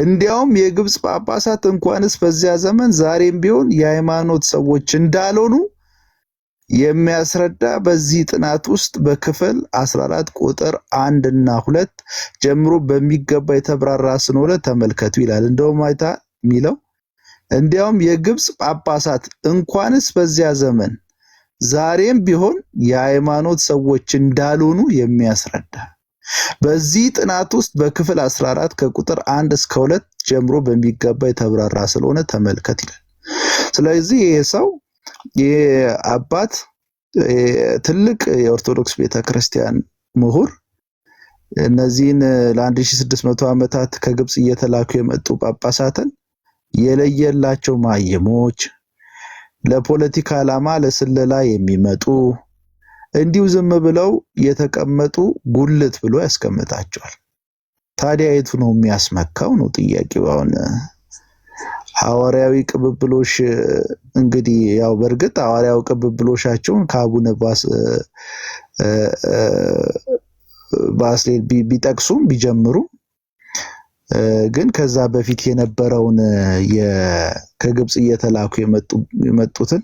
እንዲያውም የግብጽ ጳጳሳት እንኳንስ በዚያ ዘመን ዛሬም ቢሆን የሃይማኖት ሰዎች እንዳልሆኑ የሚያስረዳ በዚህ ጥናት ውስጥ በክፍል 14 ቁጥር 1 እና 2 ጀምሮ በሚገባ የተብራራ ስለሆነ ተመልከቱ ይላል። እንደውም አይታ የሚለው እንዲያውም የግብጽ ጳጳሳት እንኳንስ በዚያ ዘመን ዛሬም ቢሆን የሃይማኖት ሰዎች እንዳልሆኑ የሚያስረዳ በዚህ ጥናት ውስጥ በክፍል 14 ከቁጥር 1 እስከ 2 ጀምሮ በሚገባ የተብራራ ስለሆነ ተመልከት ይላል። ስለዚህ ይሄ ሰው የአባት ትልቅ የኦርቶዶክስ ቤተክርስቲያን ምሁር እነዚህን ለ1600 ዓመታት ከግብጽ እየተላኩ የመጡ ጳጳሳትን የለየላቸው ማየሞች ለፖለቲካ ዓላማ ለስለላ የሚመጡ እንዲሁ ዝም ብለው የተቀመጡ ጉልት ብሎ ያስቀምጣቸዋል። ታዲያ የቱ ነው የሚያስመካው ነው ጥያቄው። አሁን ሐዋርያዊ ቅብብሎሽ እንግዲህ ያው በርግጥ ሐዋርያው ቅብብሎሻቸውን ከአቡነ ባስሌል ቢጠቅሱም ቢጀምሩ ግን ከዛ በፊት የነበረውን ከግብጽ እየተላኩ የመጡትን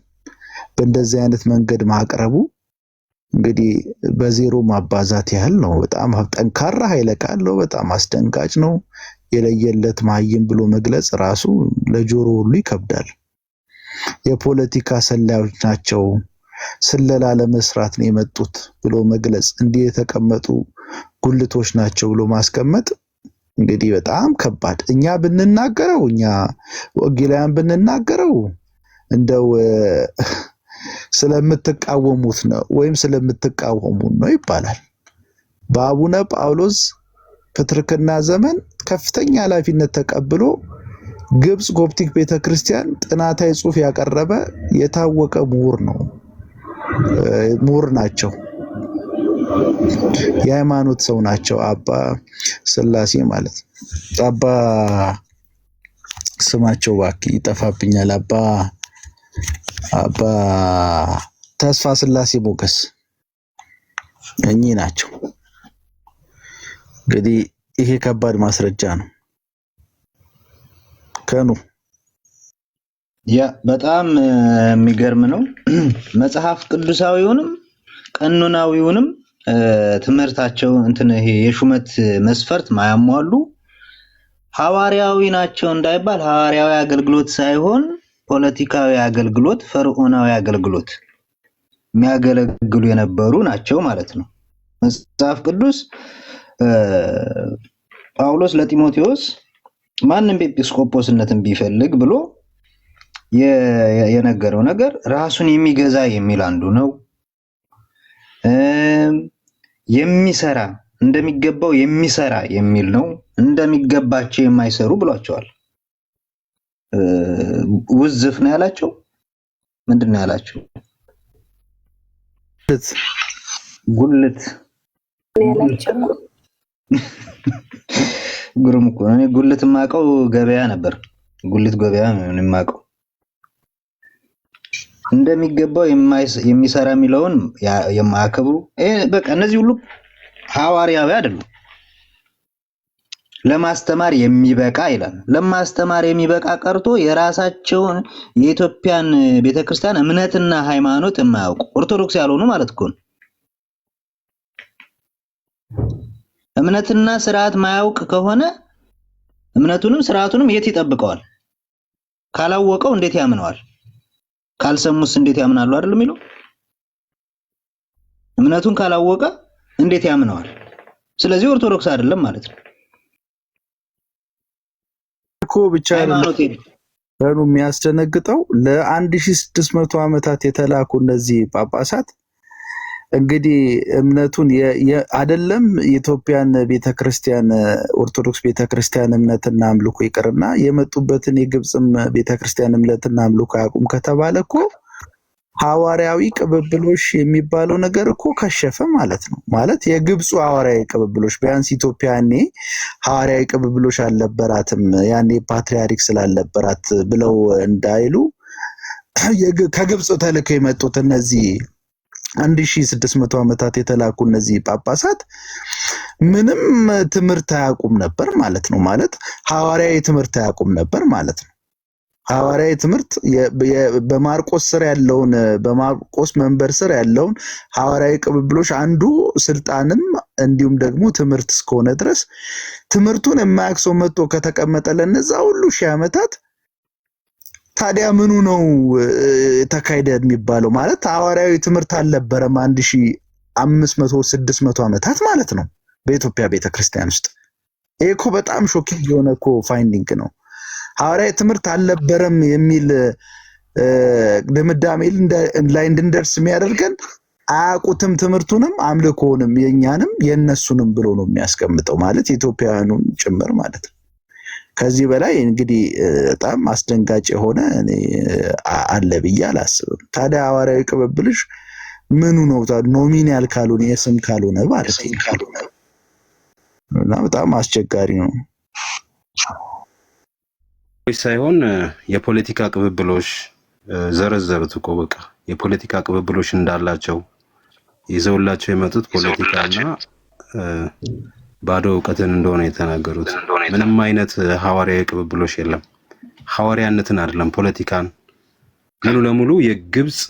በእንደዚህ አይነት መንገድ ማቅረቡ እንግዲህ በዜሮ ማባዛት ያህል ነው። በጣም ጠንካራ ኃይለ ቃል ነው። በጣም አስደንጋጭ ነው። የለየለት ማይም ብሎ መግለጽ ራሱ ለጆሮ ሁሉ ይከብዳል። የፖለቲካ ሰላዮች ናቸው፣ ስለላ ለመስራት ነው የመጡት ብሎ መግለጽ፣ እንዲህ የተቀመጡ ጉልቶች ናቸው ብሎ ማስቀመጥ እንግዲህ በጣም ከባድ። እኛ ብንናገረው እኛ ወንጌላውያን ብንናገረው እንደው ስለምትቃወሙት ነው ወይም ስለምትቃወሙት ነው ይባላል። በአቡነ ጳውሎስ ፕትርክና ዘመን ከፍተኛ ኃላፊነት ተቀብሎ ግብጽ ኮፕቲክ ቤተክርስቲያን ጥናታዊ ጽሑፍ ያቀረበ የታወቀ ምሁር ናቸው። የሃይማኖት ሰው ናቸው። አባ ስላሴ ማለት አባ ስማቸው ባክ ይጠፋብኛል። አባ ተስፋ ስላሴ ሞገስ እኚህ ናቸው። እንግዲህ ይሄ ከባድ ማስረጃ ነው። ከኑ ያ በጣም የሚገርም ነው። መጽሐፍ ቅዱሳዊውንም ቀኖናዊውንም ትምህርታቸው ይሄ የሹመት መስፈርት ማያሟሉ ሐዋርያዊ ናቸው እንዳይባል ሐዋርያዊ አገልግሎት ሳይሆን ፖለቲካዊ አገልግሎት፣ ፈርዖናዊ አገልግሎት የሚያገለግሉ የነበሩ ናቸው ማለት ነው። መጽሐፍ ቅዱስ ጳውሎስ ለጢሞቴዎስ ማንም ኤጲስቆጶስነትን ቢፈልግ ብሎ የነገረው ነገር ራሱን የሚገዛ የሚል አንዱ ነው። የሚሰራ እንደሚገባው የሚሰራ የሚል ነው። እንደሚገባቸው የማይሰሩ ብሏቸዋል። ውዝፍ ነው ያላቸው። ምንድን ነው ያላቸው? ጉልት ያላቸው። ግሩም እኮ ነው። እኔ ጉልት የማውቀው ገበያ ነበር። ጉልት ገበያ ነው የማውቀው። እንደሚገባው የሚሰራ የሚለውን የማያከብሩ በቃ እነዚህ ሁሉ ሐዋርያዊ አይደሉም። ለማስተማር የሚበቃ ይላል። ለማስተማር የሚበቃ ቀርቶ የራሳቸውን የኢትዮጵያን ቤተክርስቲያን እምነትና ሃይማኖት የማያውቁ ኦርቶዶክስ ያልሆኑ ማለት እኮ ነው። እምነትና ስርዓት ማያውቅ ከሆነ እምነቱንም ስርዓቱንም የት ይጠብቀዋል? ካላወቀው እንዴት ያምነዋል? ካልሰሙስ እንዴት ያምናሉ? አይደል የሚለው። እምነቱን ካላወቀ እንዴት ያምነዋል? ስለዚህ ኦርቶዶክስ አይደለም ማለት ነው እኮ። ብቻ ነው የሚያስደነግጠው። ለ1600 ዓመታት የተላኩ እነዚህ ጳጳሳት እንግዲህ እምነቱን አይደለም የኢትዮጵያን ቤተክርስቲያን ኦርቶዶክስ ቤተክርስቲያን እምነትና አምልኮ ይቅርና የመጡበትን የግብጽም ቤተክርስቲያን እምነትና አምልኮ ያቁም ከተባለ እኮ ሐዋርያዊ ቅብብሎሽ የሚባለው ነገር እኮ ከሸፈ ማለት ነው። ማለት የግብጹ ሐዋርያዊ ቅብብሎሽ ቢያንስ ኢትዮጵያ ያኔ ሐዋርያዊ ቅብብሎሽ አልነበራትም፣ ያኔ ፓትሪያርክ ስላልነበራት ብለው እንዳይሉ ከግብጽ ተልከው የመጡት እነዚህ 1600 ዓመታት የተላኩ እነዚህ ጳጳሳት ምንም ትምህርት አያውቁም ነበር ማለት ነው። ማለት ሐዋርያዊ ትምህርት አያውቁም ነበር ማለት ነው። ሐዋርያዊ ትምህርት በማርቆስ ስር ያለውን በማርቆስ መንበር ስር ያለውን ሐዋርያዊ ቅብብሎሽ አንዱ ስልጣንም እንዲሁም ደግሞ ትምህርት እስከሆነ ድረስ ትምህርቱን የማያውቅ ሰው መጥቶ ከተቀመጠ ለነዛ ሁሉ ሺህ ዓመታት ታዲያ ምኑ ነው ተካይደ የሚባለው? ማለት ሐዋርያዊ ትምህርት አልነበረም 1500 600 ዓመታት ማለት ነው በኢትዮጵያ ቤተክርስቲያን ውስጥ። ይሄ እኮ በጣም ሾኪንግ የሆነ እኮ ፋይንዲንግ ነው። ሐዋርያዊ ትምህርት አልነበረም የሚል ድምዳሜ ላይ እንድንደርስ የሚያደርገን አያውቁትም ትምህርቱንም አምልኮንም የኛንም የነሱንም ብሎ ነው የሚያስቀምጠው ማለት ኢትዮጵያውያኑን ጭምር ማለት ነው። ከዚህ በላይ እንግዲህ በጣም አስደንጋጭ የሆነ እኔ አለ ብዬ አላስብም። ታዲያ ሐዋርያዊ ቅብብልሽ ምኑ ነው ኖሚናል ካልሆነ የስም ካልሆነ ማለት ነው እና በጣም አስቸጋሪ ነው ሳይሆን የፖለቲካ ቅብብሎሽ ዘረዘሩት እኮ በቃ የፖለቲካ ቅብብሎሽ እንዳላቸው ይዘውላቸው የመጡት ፖለቲካና ባዶ እውቀትን እንደሆነ የተናገሩት። ምንም አይነት ሐዋርያዊ ቅብብሎሽ የለም። ሐዋርያነትን አይደለም ፖለቲካን ሙሉ ለሙሉ የግብጽ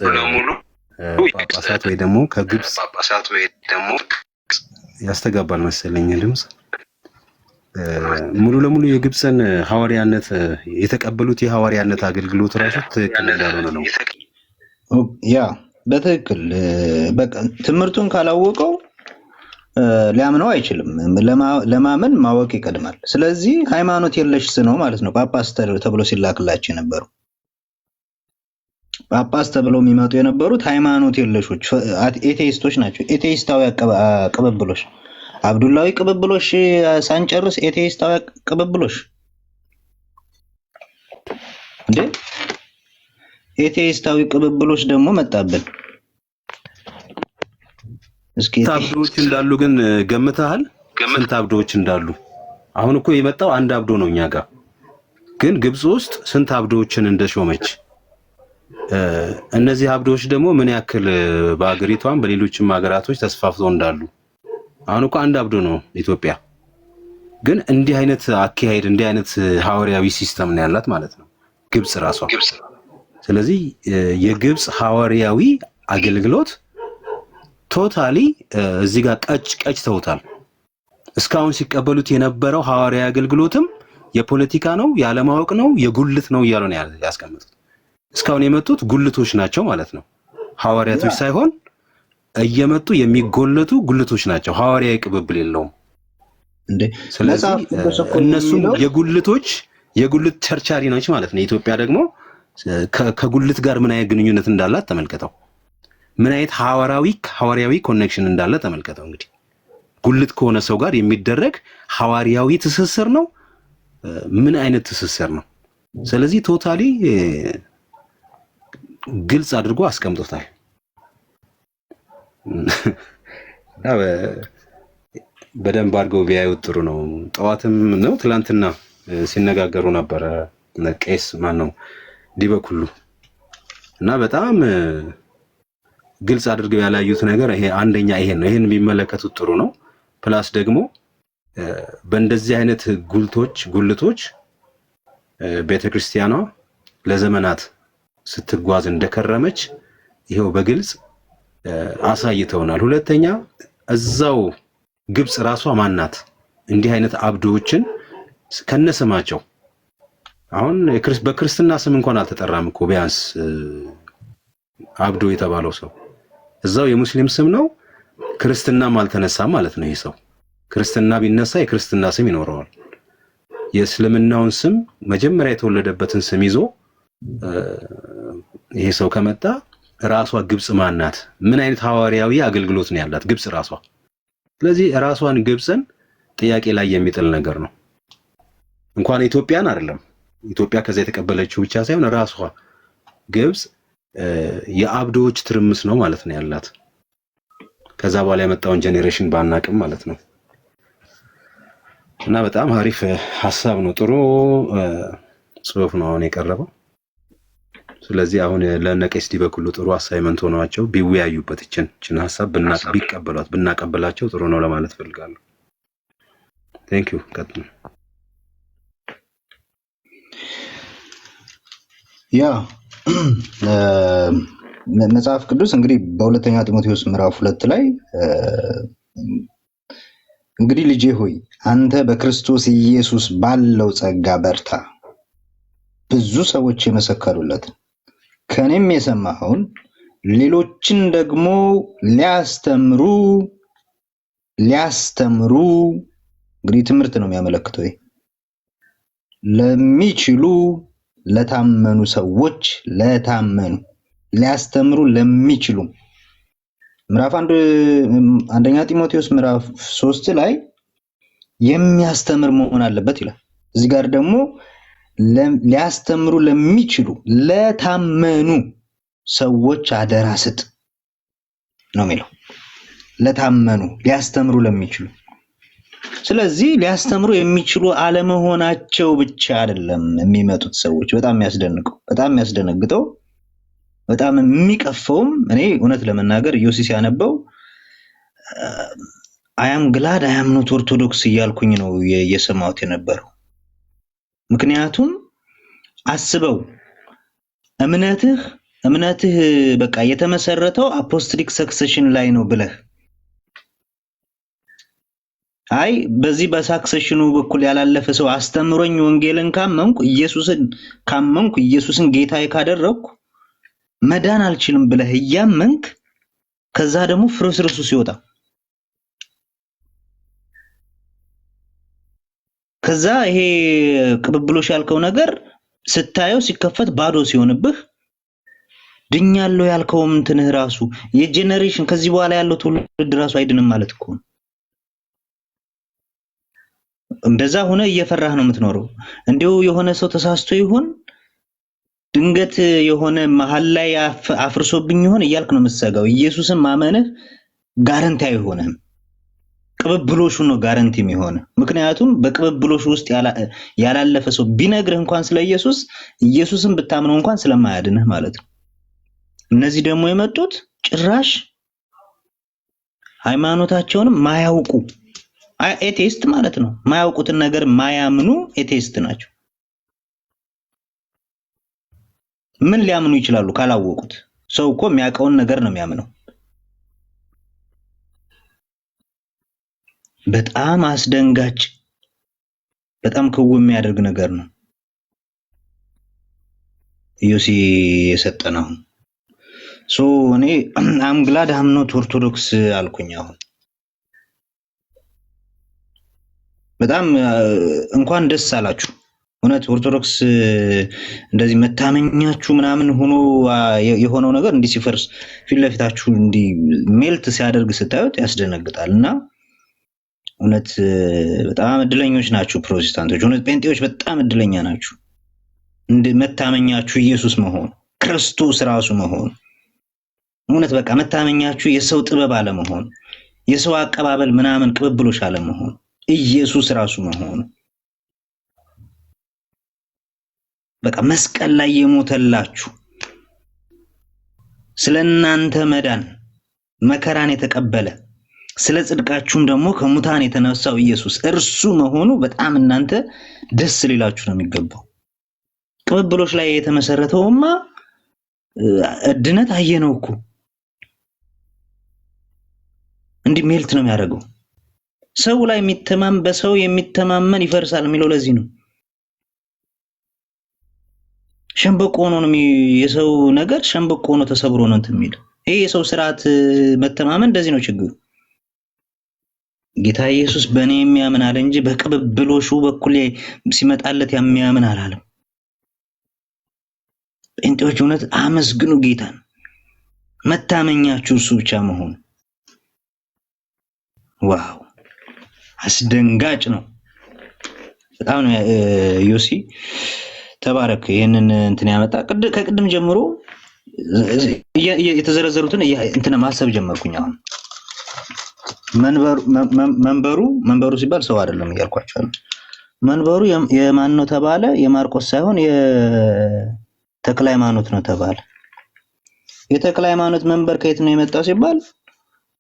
ጳጳሳት ወይ ደግሞ ከግብጽ ያስተጋባል መሰለኝ ድምጽ ሙሉ ለሙሉ የግብጽን ሐዋርያነት የተቀበሉት የሐዋርያነት አገልግሎት ራሱ ትክክል እንዳልሆነ ነው። ያ በትክክል በቃ ትምህርቱን ካላወቀው ሊያምነው አይችልም። ለማመን ማወቅ ይቀድማል። ስለዚህ ሃይማኖት የለሽ ነው ማለት ነው። ጳጳስ ተብሎ ሲላክላቸው የነበሩ ጳጳስ ተብለው የሚመጡ የነበሩት ሃይማኖት የለሾች ኤቴይስቶች ናቸው። ኤቴይስታዊ ቅብብሎሽ አብዱላዊ ቅብብሎሽ ሳንጨርስ ኤቴይስታዊ ቅብብሎሽ እንዴ! ኤቴይስታዊ ቅብብሎሽ ደግሞ መጣብን። እስኪ አብዶች እንዳሉ ግን ገምተሃል? ስንት አብዶች እንዳሉ? አሁን እኮ የመጣው አንድ አብዶ ነው እኛ ጋር። ግን ግብጽ ውስጥ ስንት አብዶችን እንደሾመች እነዚህ አብዶች ደግሞ ምን ያክል በአገሪቷም በሌሎችም ሀገራቶች ተስፋፍተው እንዳሉ አሁን እኮ አንድ አብዶ ነው ኢትዮጵያ። ግን እንዲህ አይነት አካሄድ እንዲህ አይነት ሐዋርያዊ ሲስተም ነው ያላት ማለት ነው ግብጽ ራሷ። ስለዚህ የግብጽ ሐዋርያዊ አገልግሎት ቶታሊ እዚህ ጋር ቀጭ ተውታል። እስካሁን ሲቀበሉት የነበረው ሐዋርያዊ አገልግሎትም የፖለቲካ ነው፣ ያለማወቅ ነው፣ የጉልት ነው እያሉ ነው ያስቀምጡት። እስካሁን የመጡት ጉልቶች ናቸው ማለት ነው። ሐዋርያቶች ሳይሆን እየመጡ የሚጎለቱ ጉልቶች ናቸው። ሐዋርያዊ ቅብብል የለውም እንዴ! ስለዚህ እነሱም የጉልት ቸርቻሪ ናቸው ማለት ነው። ኢትዮጵያ ደግሞ ከጉልት ጋር ምን አይነት ግንኙነት እንዳላት ተመልከተው። ምን አይነት ሐዋርያዊ ኮኔክሽን እንዳለ ተመልከተው። እንግዲህ ጉልት ከሆነ ሰው ጋር የሚደረግ ሐዋርያዊ ትስስር ነው። ምን አይነት ትስስር ነው? ስለዚህ ቶታሊ ግልጽ አድርጎ አስቀምጦታል። በደንብ አድርገው ቢያዩት ጥሩ ነው። ጠዋትም ነው ትላንትና ሲነጋገሩ ነበረ ቄስ ማነው ዲበኩሉ እና በጣም ግልጽ አድርገው ያላዩት ነገር ይሄ አንደኛ ይሄን ነው። ይሄን ቢመለከቱት ጥሩ ነው። ፕላስ ደግሞ በእንደዚህ አይነት ጉልቶች ቤተክርስቲያኗ ለዘመናት ስትጓዝ እንደከረመች ይሄው በግልጽ አሳይተውናል። ሁለተኛ እዛው ግብጽ ራሷ ማናት እንዲህ አይነት አብዶችን ከነስማቸው አሁን በክርስትና ስም እንኳን አልተጠራም እኮ ቢያንስ አብዶ የተባለው ሰው እዛው የሙስሊም ስም ነው። ክርስትናም አልተነሳም ማለት ነው። ይሄ ሰው ክርስትና ቢነሳ የክርስትና ስም ይኖረዋል። የእስልምናውን ስም መጀመሪያ የተወለደበትን ስም ይዞ ይሄ ሰው ከመጣ ራሷ ግብጽ ማናት? ምን አይነት ሐዋርያዊ አገልግሎት ነው ያላት ግብጽ ራሷ? ስለዚህ ራሷን ግብጽን ጥያቄ ላይ የሚጥል ነገር ነው። እንኳን ኢትዮጵያን አይደለም ኢትዮጵያ ከዛ የተቀበለችው ብቻ ሳይሆን ራሷ ግብጽ የአብዶች ትርምስ ነው ማለት ነው ያላት። ከዛ በኋላ የመጣውን ጄኔሬሽን ባናቅም ማለት ነው። እና በጣም አሪፍ ሐሳብ ነው። ጥሩ ጽሁፍ ነው አሁን የቀረበው። ስለዚህ አሁን ለነቄስ ዲበኩሉ ጥሩ አሳይመንት ሆነዋቸው ቢወያዩበት እችን ሐሳብ ብናቀበላቸው ጥሩ ነው ለማለት ፈልጋለሁ። ቴንክ ዩ። ቀጥሉ። ያ መጽሐፍ ቅዱስ እንግዲህ በሁለተኛ ጢሞቴዎስ ምዕራፍ 2 ላይ እንግዲህ ልጄ ሆይ አንተ በክርስቶስ ኢየሱስ ባለው ጸጋ በርታ፣ ብዙ ሰዎች የመሰከሩለትን ከኔም የሰማኸውን ሌሎችን ደግሞ ሊያስተምሩ እንግዲህ ትምህርት ነው የሚያመለክተው ለሚችሉ ለታመኑ ሰዎች ለታመኑ ሊያስተምሩ ለሚችሉ ምዕራፍ አንደኛ ጢሞቴዎስ ምዕራፍ 3 ላይ የሚያስተምር መሆን አለበት ይላል። እዚህ ጋር ደግሞ ሊያስተምሩ ለሚችሉ ለታመኑ ሰዎች አደራ ስጥ ነው የሚለው። ለታመኑ ሊያስተምሩ ለሚችሉ። ስለዚህ ሊያስተምሩ የሚችሉ አለመሆናቸው ብቻ አይደለም የሚመጡት ሰዎች። በጣም የሚያስደነግጠው በጣም የሚቀፈውም እኔ እውነት ለመናገር ኢዮሲ ሲያነበው አያም ግላድ አያም ኖት ኦርቶዶክስ እያልኩኝ ነው የሰማሁት የነበረው። ምክንያቱም አስበው እምነትህ በቃ የተመሰረተው አፖስቶሊክ ሰክሰሽን ላይ ነው ብለህ አይ በዚህ በሳክሰሽኑ በኩል ያላለፈ ሰው አስተምሮኝ ወንጌልን ካመንኩ ኢየሱስን ጌታዬ ካደረኩ መዳን አልችልም ብለህ እያመንክ ከዛ ደግሞ ፍርስርሱ ሲወጣ ከዛ ይሄ ቅብብሎሽ ያልከው ነገር ስታየው ሲከፈት ባዶ ሲሆንብህ ድኛለሁ ያልከው እንትንህ ራሱ የጄነሬሽን ከዚህ በኋላ ያለው ትውልድ ራሱ አይድንም ማለት እኮ ነው። እንደዛ ሆነ እየፈራህ ነው የምትኖረው። እንዲሁ የሆነ ሰው ተሳስቶ ይሆን ድንገት የሆነ መሃል ላይ አፍርሶብኝ ይሆን እያልክ ነው የምትሰጋው። ኢየሱስን ማመንህ ጋራንቲ አይሆንም። ቅብብሎሹ ነው ጋራንቲ የሚሆነው። ምክንያቱም በቅብብሎሹ ውስጥ ያላለፈ ሰው ቢነግርህ እንኳን ስለ ኢየሱስን ብታምነው እንኳን ስለማያድንህ ማለት ነው። እነዚህ ደግሞ የመጡት ጭራሽ ሃይማኖታቸውንም ማያውቁ ኤቴስት ማለት ነው። ማያውቁትን ነገር ማያምኑ ኤቴስት ናቸው። ምን ሊያምኑ ይችላሉ ካላወቁት? ሰው እኮ የሚያውቀውን ነገር ነው የሚያምነው። በጣም አስደንጋጭ በጣም ክው የሚያደርግ ነገር ነው ኢዮሲ የሰጠነው። እኔ አም ግላድ አም ኖት ኦርቶዶክስ አልኩኝ። አሁን በጣም እንኳን ደስ አላችሁ። እውነት ኦርቶዶክስ እንደዚህ መታመኛችሁ ምናምን ሆኖ የሆነው ነገር እንዲህ ሲፈርስ ፊት ለፊታችሁ እንዲህ ሜልት ሲያደርግ ስታዩት ያስደነግጣል። እና እውነት በጣም እድለኞች ናችሁ ፕሮቴስታንቶች። እውነት ጴንጤዎች በጣም እድለኛ ናችሁ። መታመኛችሁ ኢየሱስ መሆኑ ክርስቶስ ራሱ መሆኑ እውነት በቃ መታመኛችሁ የሰው ጥበብ አለመሆኑ የሰው አቀባበል ምናምን ቅብብሎሽ አለመሆኑ ኢየሱስ ራሱ መሆኑ በቃ መስቀል ላይ የሞተላችሁ ስለናንተ መዳን መከራን የተቀበለ ስለ ጽድቃችሁም ደግሞ ከሙታን የተነሳው ኢየሱስ እርሱ መሆኑ በጣም እናንተ ደስ ሊላችሁ ነው የሚገባው። ቅብብሎሽ ላይ የተመሰረተውማ እድነት አየነው እኮ እንዲህ ሜልት ነው የሚያደርገው። ሰው ላይ በሰው የሚተማመን ይፈርሳል የሚለው ለዚህ ነው። ሸምበቆ ነው የሰው ነገር ሸምበቆ ነው ተሰብሮ ነው እንትን የሚለው። ይሄ የሰው ስርዓት መተማመን እንደዚህ ነው ችግሩ። ጌታ ኢየሱስ በእኔ የሚያምን አለ እንጂ በቅብብሎሹ በኩል ሲመጣለት የሚያምን አላለም። ጴንጤዎች እውነት አመስግኑ ጌታን፣ መታመኛችሁ እሱ ብቻ መሆኑ። ዋው አስደንጋጭ ነው በጣም ነው። ዮሲ ተባረክ። ይሄንን እንትን ያመጣ ከቅድም ጀምሮ የተዘረዘሩትን እንትን ማሰብ ጀመርኩኝ። አሁን መንበሩ ሲባል ሰው አይደለም እያልኳቸው። መንበሩ የማን ነው ተባለ? የማርቆስ ሳይሆን የተክለ ሃይማኖት ነው ተባለ። የተክለ ሃይማኖት መንበር ከየት ነው የመጣው ሲባል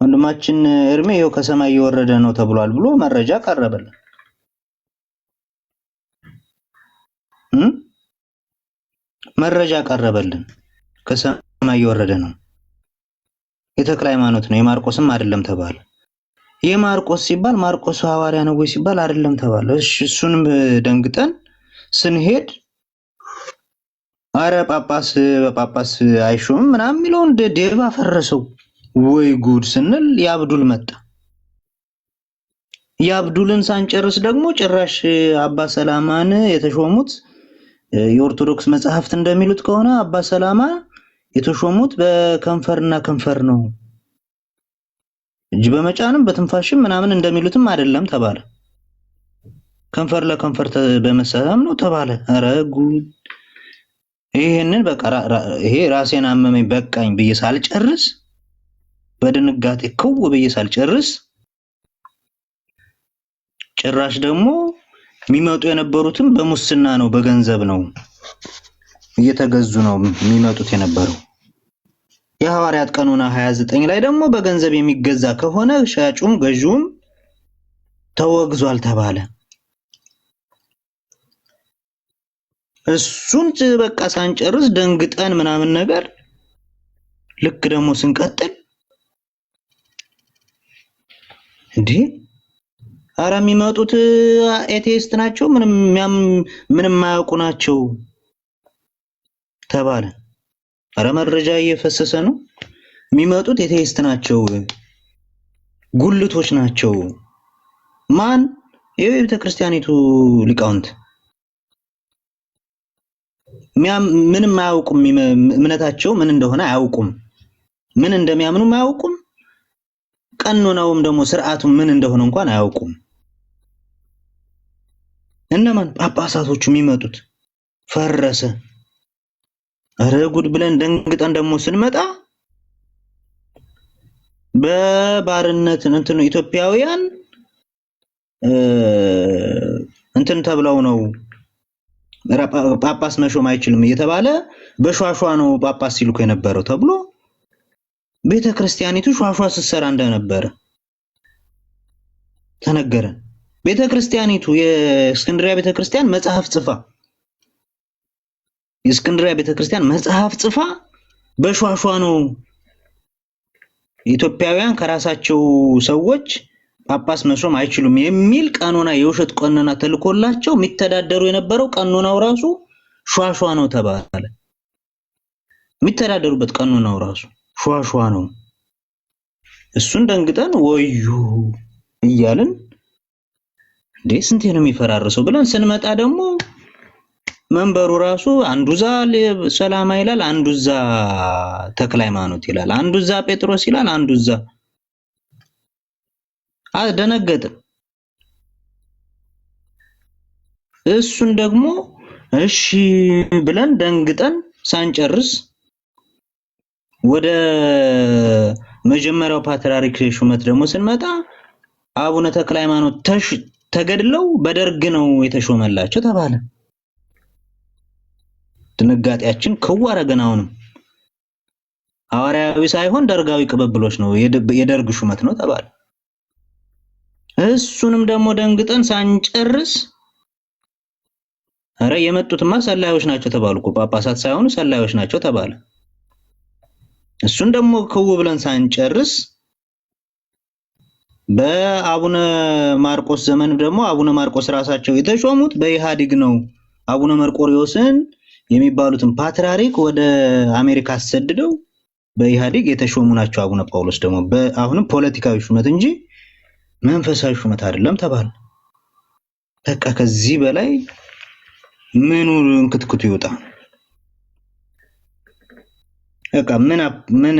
ወንድማችን እርሜ ይኸው ከሰማይ እየወረደ ነው ተብሏል ብሎ መረጃ ቀረበልን። መረጃ ቀረበልን። ከሰማይ እየወረደ ነው፣ የተክለ ሃይማኖት ነው፣ የማርቆስም አይደለም ተባለ። የማርቆስ ሲባል ማርቆስ ሐዋርያ ነው ወይ ሲባል አይደለም ተባለ። እሺ እሱንም ደንግጠን ስንሄድ አረ ጳጳስ አይሾም ምናምን የሚለው እንደ ዴባ ፈረሰው። ወይ ጉድ ስንል ያብዱል መጣ። ያብዱልን ሳንጨርስ ደግሞ ጭራሽ አባ ሰላማን የተሾሙት የኦርቶዶክስ መጽሐፍት እንደሚሉት ከሆነ አባ ሰላማ የተሾሙት በከንፈርና ከንፈር ነው፣ እጅ በመጫንም በትንፋሽም ምናምን እንደሚሉትም አይደለም ተባለ። ከንፈር ለከንፈር በመሳሳም ነው ተባለ። ኧረ ጉድ! ይሄንን በቃ ይሄ ራሴን አመመኝ በቃኝ ብዬ ሳልጨርስ በድንጋጤ ክው ብዬ ሳልጨርስ ጭራሽ ደግሞ የሚመጡ የነበሩትም በሙስና ነው፣ በገንዘብ ነው እየተገዙ ነው የሚመጡት የነበረው። የሐዋርያት ቀኖና 29 ላይ ደግሞ በገንዘብ የሚገዛ ከሆነ ሻጩም ገዢውም ተወግዟል ተባለ። እሱን በቃ ሳንጨርስ ደንግጠን ምናምን ነገር ልክ ደግሞ ስንቀጥል እንዴ ኧረ የሚመጡት ኤቴይስት ናቸው፣ ምንም የማያውቁ ናቸው ተባለ። ኧረ መረጃ እየፈሰሰ ነው። የሚመጡት ኤቴይስት ናቸው፣ ጉልቶች ናቸው። ማን? የቤተ ክርስቲያኒቱ ሊቃውንት ምንም አያውቁም። እምነታቸው ምን እንደሆነ አያውቁም። ምን እንደሚያምኑም አያውቁም። ቀኖናውም ደግሞ ስርዓቱ ምን እንደሆነ እንኳን አያውቁም። እነማን? ጳጳሳቶቹ የሚመጡት ፈረሰ። ኧረ ጉድ ብለን ደንግጠን ደግሞ ስንመጣ በባርነት እንትኑ ኢትዮጵያውያን እንትን ተብለው ነው ጳጳስ መሾም አይችልም እየተባለ በሿሿ ነው ጳጳስ ሲልኩ የነበረው ተብሎ ቤተክርስቲያኒቱ ሿሿ ስትሰራ እንደነበረ ተነገረን። ቤተክርስቲያኒቱ የእስክንድርያ ቤተክርስቲያን መጽሐፍ ጽፋ የእስክንድርያ ቤተክርስቲያን መጽሐፍ ጽፋ በሿሿ ነው ኢትዮጵያውያን ከራሳቸው ሰዎች ጳጳስ መሾም አይችሉም የሚል ቀኖና የውሸት ቀኖና ተልኮላቸው የሚተዳደሩ የነበረው ቀኖናው ራሱ ሿሿ ነው ተባለ። የሚተዳደሩበት ቀኖናው ራሱ ሿሿ ነው። እሱን ደንግጠን ወዩ እያልን እንዴ ስንቴ ነው የሚፈራርሰው ብለን ስንመጣ ደግሞ መንበሩ ራሱ አንዱዛ ሰላማ ይላል፣ አንዱዛ ተክለ ሃይማኖት ይላል፣ አንዱዛ ጴጥሮስ ይላል፣ አንዱዛ አደነገጥን። እሱን ደግሞ እሺ ብለን ደንግጠን ሳንጨርስ ወደ መጀመሪያው ፓትርያርክ ሹመት ደግሞ ስንመጣ አቡነ ተክለ ሃይማኖት ተገድለው በደርግ ነው የተሾመላቸው ተባለ። ድንጋጤያችን ከዋረገን። አሁንም ሐዋርያዊ ሳይሆን ደርጋዊ ቅብብሎች ነው፣ የደርግ ሹመት ነው ተባለ። እሱንም ደግሞ ደንግጠን ሳንጨርስ ኧረ የመጡትማ ሰላዮች ናቸው ተባልኩ። ጳጳሳት ሳይሆኑ ሰላዮች ናቸው ተባለ። እሱን ደግሞ ከው ብለን ሳንጨርስ በአቡነ ማርቆስ ዘመን ደግሞ አቡነ ማርቆስ ራሳቸው የተሾሙት በኢሃዲግ ነው። አቡነ መርቆሪዎስን የሚባሉትን ፓትርያርክ ወደ አሜሪካ አሰድደው በኢሃዲግ የተሾሙ ናቸው። አቡነ ጳውሎስ ደግሞ አሁንም ፖለቲካዊ ሹመት እንጂ መንፈሳዊ ሹመት አይደለም ተባለ። በቃ ከዚህ በላይ ምኑ እንክትክቱ ይወጣ? በቃ ምን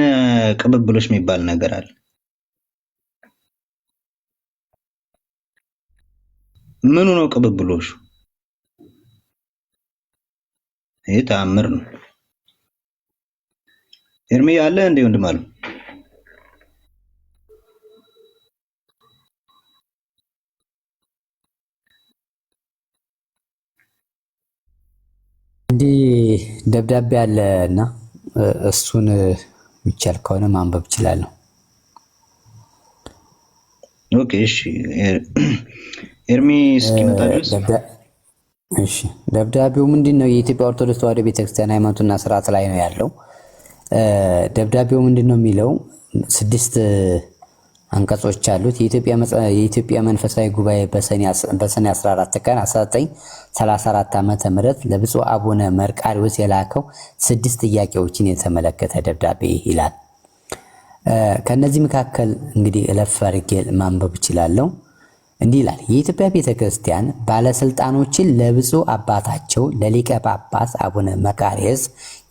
ቅብብሎች የሚባል ነገር አለ? ምኑ ነው ቅብብሎሹ? ይሄ ተአምር ነው። ኤርሚ ያለ እንዴ ወንድም አለ? እንዲህ ደብዳቤ አለና እሱን የሚቻል ከሆነ ማንበብ እችላለሁ። ኦኬ እሺ፣ ኤርሚ እስኪመጣ ድረስ እሺ። ደብዳቤው ምንድነው? የኢትዮጵያ ኦርቶዶክስ ተዋሕዶ ቤተክርስቲያን ሃይማኖትና ስርዓት ላይ ነው ያለው። ደብዳቤው ምንድነው የሚለው? 6 አንቀጾች አሉት። የኢትዮጵያ መንፈሳዊ ጉባኤ በሰኔ 14 ቀን 1934 ዓመተ ምህረት ለብፁዕ አቡነ መርቆሬዎስ የላከው 6 ጥያቄዎችን የተመለከተ ደብዳቤ ይላል። ከነዚህ መካከል እንግዲህ እለፍ አድርጌ ማንበብ እችላለሁ። እንዲህ ይላል። የኢትዮጵያ ቤተክርስቲያን ባለስልጣኖችን ለብፁዕ አባታቸው ለሊቀ ጳጳስ አቡነ መቃርየስ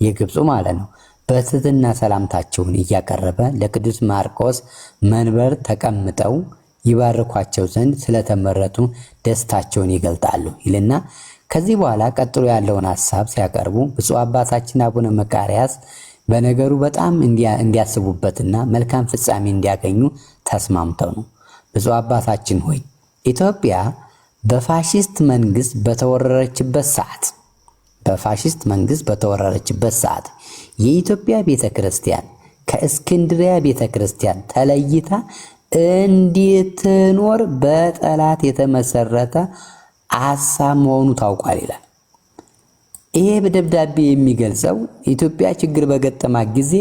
የግብፁ ማለት ነው በትህትና ሰላምታቸውን እያቀረበ ለቅዱስ ማርቆስ መንበር ተቀምጠው ይባርኳቸው ዘንድ ስለተመረጡ ደስታቸውን ይገልጣሉ ይልና ከዚህ በኋላ ቀጥሎ ያለውን ሐሳብ ሲያቀርቡ ብፁዕ አባታችን አቡነ መቃርያስ በነገሩ በጣም እንዲያስቡበትና መልካም ፍጻሜ እንዲያገኙ ተስማምተው ነው። ብፁዕ አባታችን ሆይ ኢትዮጵያ በፋሺስት መንግስት በተወረረችበት ሰዓት የኢትዮጵያ ቤተክርስቲያን ከእስክንድሪያ ቤተክርስቲያን ተለይታ እንድትኖር በጠላት የተመሰረተ ሐሳብ መሆኑ ታውቋል ይላል። ይሄ በደብዳቤ የሚገልጸው ኢትዮጵያ ችግር በገጠማት ጊዜ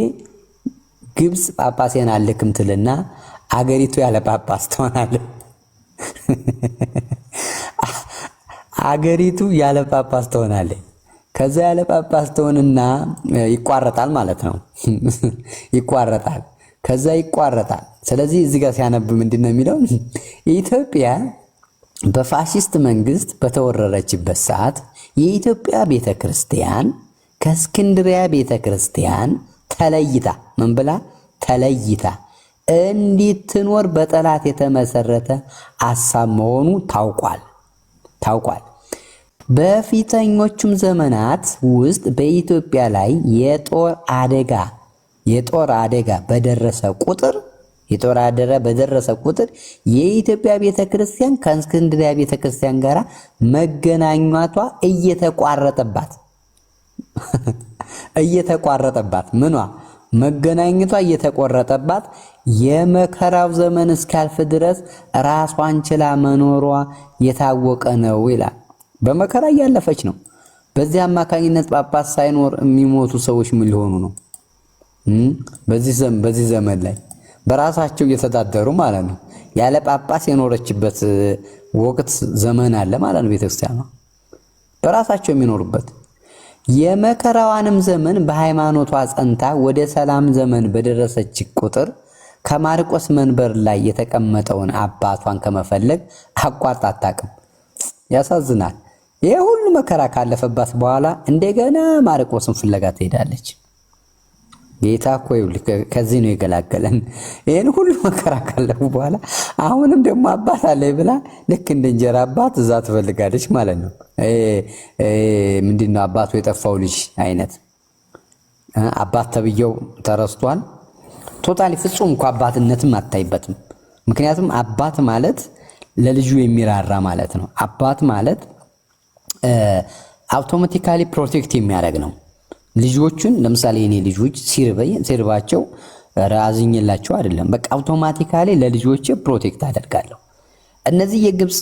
ግብፅ ጳጳሴን አልክም ትልና አገሪቱ ያለ ጳጳስ ትሆናለች። አገሪቱ ያለ ጳጳስ ትሆናለች። ከዛ ያለ ጳጳስ ትሆንና ይቋረጣል ማለት ነው። ይቋረጣል። ከዛ ይቋረጣል። ስለዚህ እዚህ ጋር ሲያነብ ምንድነው የሚለው? ኢትዮጵያ በፋሺስት መንግስት በተወረረችበት ሰዓት የኢትዮጵያ ቤተክርስቲያን ከእስክንድሪያ ቤተክርስቲያን ተለይታ ምን ብላ ተለይታ እንድትኖር በጠላት የተመሰረተ ሐሳብ መሆኑ ታውቋል። በፊተኞቹም ዘመናት ውስጥ በኢትዮጵያ ላይ የጦር አደጋ በደረሰ ቁጥር የኢትዮጵያ ቤተክርስቲያን ከእስክንድርያ ቤተክርስቲያን ጋር መገናኘቷ እየተቋረጠባት መገናኘቷ እየተቆረጠባት የመከራው ዘመን እስካልፍ ድረስ ራሷን ችላ መኖሯ የታወቀ ነው ይላል። በመከራ እያለፈች ነው። በዚህ አማካኝነት ጳጳስ ሳይኖር የሚሞቱ ሰዎች ምን ሊሆኑ ነው? በዚህ ዘመን ላይ በራሳቸው እየተዳደሩ ማለት ነው። ያለ ጳጳስ የኖረችበት ወቅት ዘመን አለ ማለት ነው። ቤተክርስቲያኗ በራሳቸው የሚኖሩበት የመከራዋንም ዘመን በሃይማኖቷ ጸንታ ወደ ሰላም ዘመን በደረሰች ቁጥር ከማርቆስ መንበር ላይ የተቀመጠውን አባቷን ከመፈለግ አቋርጣ አታውቅም። ያሳዝናል። ይሄ ሁሉ መከራ ካለፈባት በኋላ እንደገና ማርቆስን ፍለጋ ትሄዳለች። ጌታ እኮ ከዚህ ነው የገላገለን። ይሄን ሁሉ መከራ ካለፉ በኋላ አሁንም ደግሞ አባት አለኝ ብላ ልክ እንደ እንጀራ አባት እዛ ትፈልጋለች ማለት ነው። ምንድነው አባቱ የጠፋው ልጅ አይነት አባት ተብየው ተረስቷል። ቶታሊ ፍጹም እኮ አባትነትም አታይበትም። ምክንያቱም አባት ማለት ለልጁ የሚራራ ማለት ነው። አባት ማለት አውቶማቲካሊ ፕሮቴክት የሚያደርግ ነው። ልጆቹን ለምሳሌ እኔ ልጆች ሲርባቸው ራዝኝላቸው አይደለም፣ በቃ አውቶማቲካሊ ለልጆቼ ፕሮቴክት አደርጋለሁ። እነዚህ የግብፅ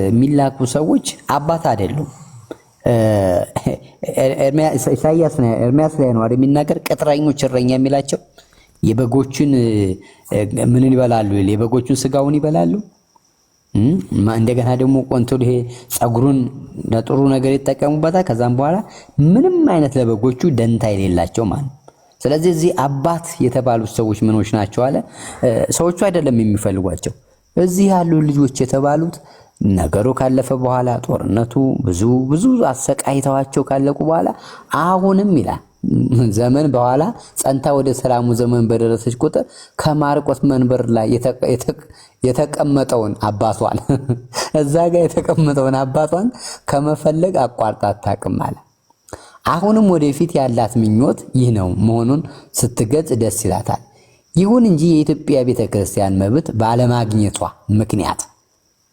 የሚላኩ ሰዎች አባት አይደሉም። ኤርሚያስ ላይ ነው አይደል የሚናገር? ቅጥረኞች እረኛ የሚላቸው የበጎቹን ምን ይበላሉ? የበጎቹን ስጋውን ይበላሉ። እንደገና ደግሞ ቆንቶል ይሄ ጸጉሩን ለጥሩ ነገር ይጠቀሙበታል። ከዛም በኋላ ምንም አይነት ለበጎቹ ደንታ የሌላቸው ማለት። ስለዚህ እዚህ አባት የተባሉት ሰዎች ምኖች ናቸው አለ? ሰዎቹ አይደለም የሚፈልጓቸው። እዚህ ያሉ ልጆች የተባሉት ነገሩ ካለፈ በኋላ ጦርነቱ ብዙ አሰቃይተዋቸው ካለቁ በኋላ አሁንም ይላል ዘመን በኋላ ጸንታ ወደ ሰላሙ ዘመን በደረሰች ቁጥር ከማርቆስ መንበር ላይ የተቀመጠውን አባቷን እዛ ጋር የተቀመጠውን አባቷን ከመፈለግ አቋርጣ አታውቅም አለ። አሁንም ወደፊት ያላት ምኞት ይህ ነው መሆኑን ስትገልጽ ደስ ይላታል። ይሁን እንጂ የኢትዮጵያ ቤተክርስቲያን መብት ባለማግኘቷ ምክንያት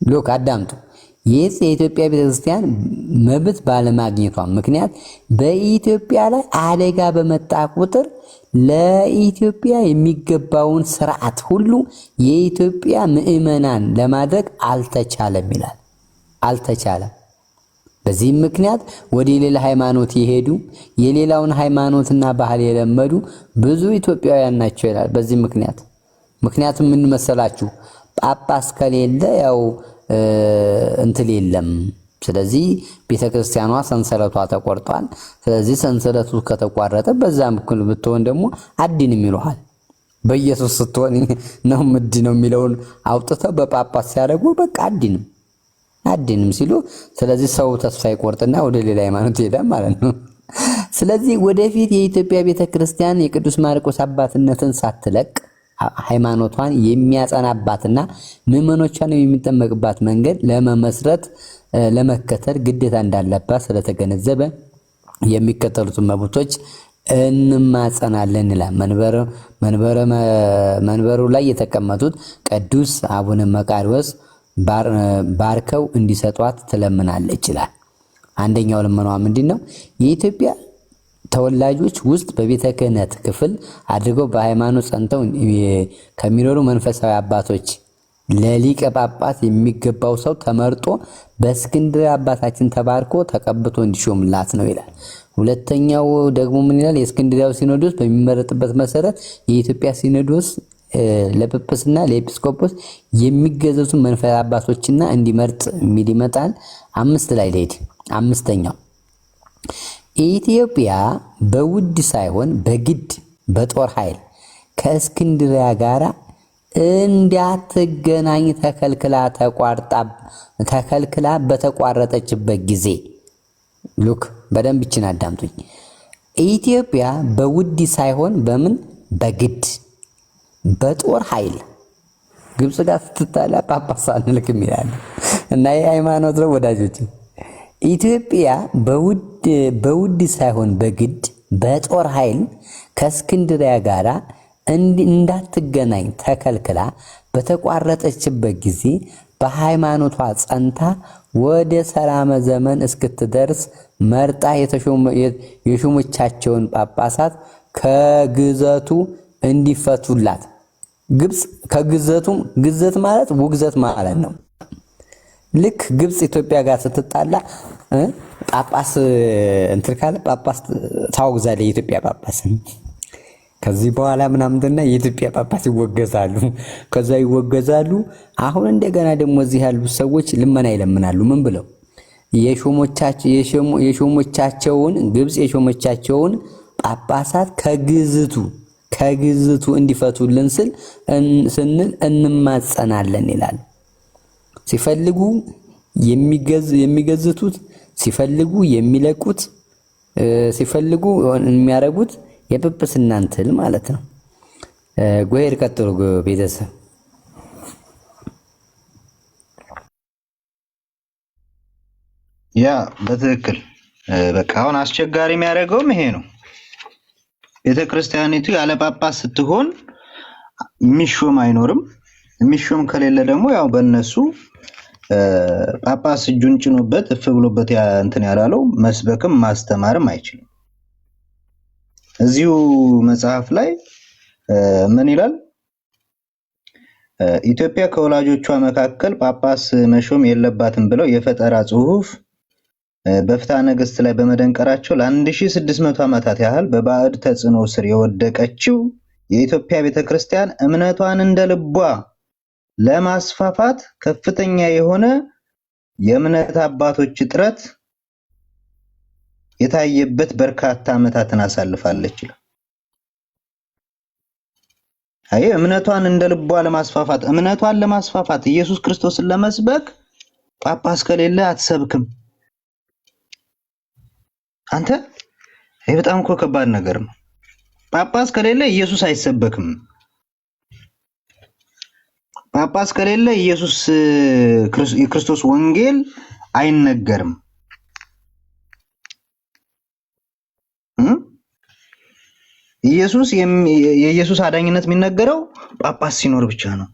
ሎክ አዳምጡ። የኢትዮጵያ ቤተክርስቲያን መብት ባለማግኘቷ ምክንያት በኢትዮጵያ ላይ አደጋ በመጣ ቁጥር ለኢትዮጵያ የሚገባውን ስርዓት ሁሉ የኢትዮጵያ ምዕመናን ለማድረግ አልተቻለም ይላል። አልተቻለም። በዚህም ምክንያት ወደ ሌላ ሃይማኖት የሄዱ የሌላውን ሃይማኖትና ባህል የለመዱ ብዙ ኢትዮጵያውያን ናቸው ይላል። በዚህ ምክንያቱም ምን መሰላችሁ? ጳጳስ ከሌለ ያው እንትን የለም። ስለዚህ ቤተክርስቲያኗ ሰንሰለቷ ተቆርጧል። ስለዚህ ሰንሰለቱ ከተቋረጠ በዛ ምክንያት ብትሆን ደግሞ አድንም ይሉሃል። በኢየሱስ ስትሆን ነው ምድ ነው የሚለውን አውጥተው በጳጳስ ሲያደርጉ በቃ አድንም ሲሉ፣ ስለዚህ ሰው ተስፋ ይቆርጥና ወደ ሌላ ሃይማኖት ይሄዳል ማለት ነው። ስለዚህ ወደፊት የኢትዮጵያ ቤተክርስቲያን የቅዱስ ማርቆስ አባትነትን ሳትለቅ ሃይማኖቷን የሚያጸናባትና ምዕመኖቿን የሚጠመቅባት መንገድ ለመመስረት ለመከተል ግዴታ እንዳለባት ስለተገነዘበ የሚከተሉትን መብቶች እንማጸናለን ይላል። መንበሩ ላይ የተቀመጡት ቅዱስ አቡነ መቃርዮስ ባርከው እንዲሰጧት ትለምናለች ይላል። አንደኛው ልመናዋ ምንድነው? የኢትዮጵያ ተወላጆች ውስጥ በቤተ ክህነት ክፍል አድርገው በሃይማኖት ጸንተው ከሚኖሩ መንፈሳዊ አባቶች ለሊቀ ጳጳስ የሚገባው ሰው ተመርጦ በእስክንድርያ አባታችን ተባርኮ ተቀብቶ እንዲሾምላት ነው ይላል። ሁለተኛው ደግሞ ምን ይላል? የእስክንድርያው ሲኖዶስ በሚመረጥበት መሰረት የኢትዮጵያ ሲኖዶስ ለጵጵስና ለኤጲስቆጶስ የሚገዘዙ መንፈሳዊ አባቶችና እንዲመርጥ የሚል ይመጣል። 5 ላይ ሄድ። አምስተኛው ኢትዮጵያ በውድ ሳይሆን በግድ በጦር ኃይል ከእስክንድርያ ጋር እንዳትገናኝ ተከልክላ በተቋረጠችበት ጊዜ ሉክ በደንብ ይችን አዳምጡኝ። ኢትዮጵያ በውድ ሳይሆን በምን በግድ በጦር ኃይል ግብጽ ጋር ስትጣላ ጳጳስ አንልክም ይላል እና የሃይማኖት ነው ወዳጆች። ኢትዮጵያ በውድ ሳይሆን በግድ በጦር ኃይል ከእስክንድርያ ጋር እንዳትገናኝ ተከልክላ በተቋረጠችበት ጊዜ በሃይማኖቷ ጸንታ ወደ ሰላመ ዘመን እስክትደርስ መርጣ የሾመቻቸውን ጳጳሳት ከግዘቱ እንዲፈቱላት። ግብጽ ከግዘቱም ግዘት ማለት ውግዘት ማለት ነው። ልክ ግብጽ ኢትዮጵያ ጋር ስትጣላ ጳጳስ እንትን ካለ ጳጳስ ታወግዛለች የኢትዮጵያ ጳጳስ። ከዚህ በኋላ ምናምንና የኢትዮጵያ ጳጳስ ይወገዛሉ። ከዛ ይወገዛሉ። አሁን እንደገና ደግሞ እዚህ ያሉ ሰዎች ልመና ይለምናሉ። ምን ብለው? የሾሞቻቸውን ግብጽ የሾሞቻቸውን ጳጳሳት ከግዝቱ እንዲፈቱልን ስንል እንማጸናለን ይላል። ሲፈልጉ የሚገዝቱት፣ ሲፈልጉ የሚለቁት፣ ሲፈልጉ የሚያረጉት የጵጵስናን ትል ማለት ነው። ጎሄር ቀጥሉ ቤተሰብ። ያ በትክክል በቃ አሁን አስቸጋሪ የሚያደርገውም ይሄ ነው። ቤተክርስቲያኒቱ ያለ ጳጳስ ስትሆን የሚሾም አይኖርም። የሚሾም ከሌለ ደግሞ ያው በእነሱ ጳጳስ እጁን ጭኖበት እፍ ብሎበት እንትን ያላለው መስበክም ማስተማርም አይችልም። እዚሁ መጽሐፍ ላይ ምን ይላል? ኢትዮጵያ ከወላጆቿ መካከል ጳጳስ መሾም የለባትም ብለው የፈጠራ ጽሑፍ በፍትሐ ነገሥት ላይ በመደንቀራቸው ለ1600 ዓመታት ያህል በባዕድ ተጽዕኖ ስር የወደቀችው የኢትዮጵያ ቤተክርስቲያን እምነቷን እንደ ልቧ ለማስፋፋት ከፍተኛ የሆነ የእምነት አባቶች እጥረት የታየበት በርካታ ዓመታትን አሳልፋለች ይላል። አይ እምነቷን እንደ ልቧ ለማስፋፋት ኢየሱስ ክርስቶስን ለመስበክ ጳጳስ ከሌለ አትሰብክም። አንተ ይሄ በጣም እኮ ከባድ ነገር ነው። ጳጳስ ከሌለ ኢየሱስ አይሰበክም። ጳጳስ ከሌለ ኢየሱስ የክርስቶስ ወንጌል አይነገርም። የኢየሱስ አዳኝነት የሚነገረው ጳጳስ ሲኖር ብቻ ነው።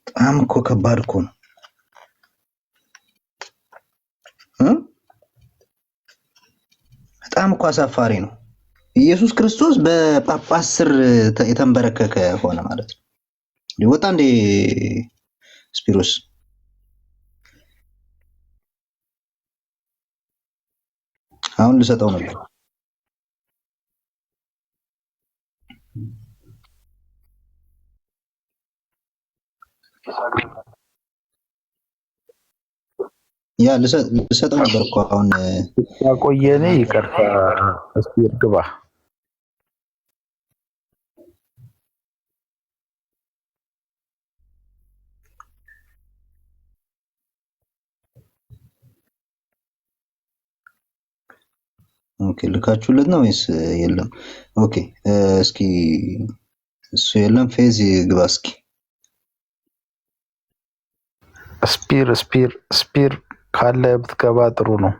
በጣም እኮ ከባድ እኮ ነው። በጣም እኮ አሳፋሪ ነው። ኢየሱስ ክርስቶስ በጳጳስ ስር የተንበረከከ ሆነ ማለት ነው። ሊወጣ እንደ ስፒሮስ አሁን ልሰጠው ነበር። ያ ልሰጠው ነበር እኮ አሁን ያቆየኔ ይቅርታ። እስኪ ግባ ኦኬ ልካችሁለት ነው ወይስ የለም? ኦኬ እስኪ እሱ የለም ፌዝ ግባ እስኪ ስፒር ካለ ብትገባ ጥሩ ነው።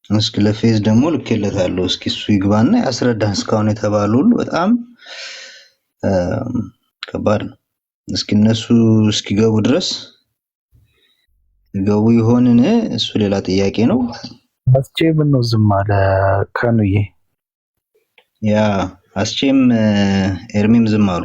እስኪ ለፌዝ ደግሞ ልኬለታለሁ። እስኪ እሱ ይግባና ያስረዳን። እስካሁን የተባሉ ሁሉ በጣም ከባድ ነው። እስኪ እነሱ እስኪገቡ ድረስ ገቡ ይሆንን? እሱ ሌላ ጥያቄ ነው። አስቼ ምን ነው ዝም አለ ከኑዬ? ያ አስቼም ኤርሚም ዝም አሉ።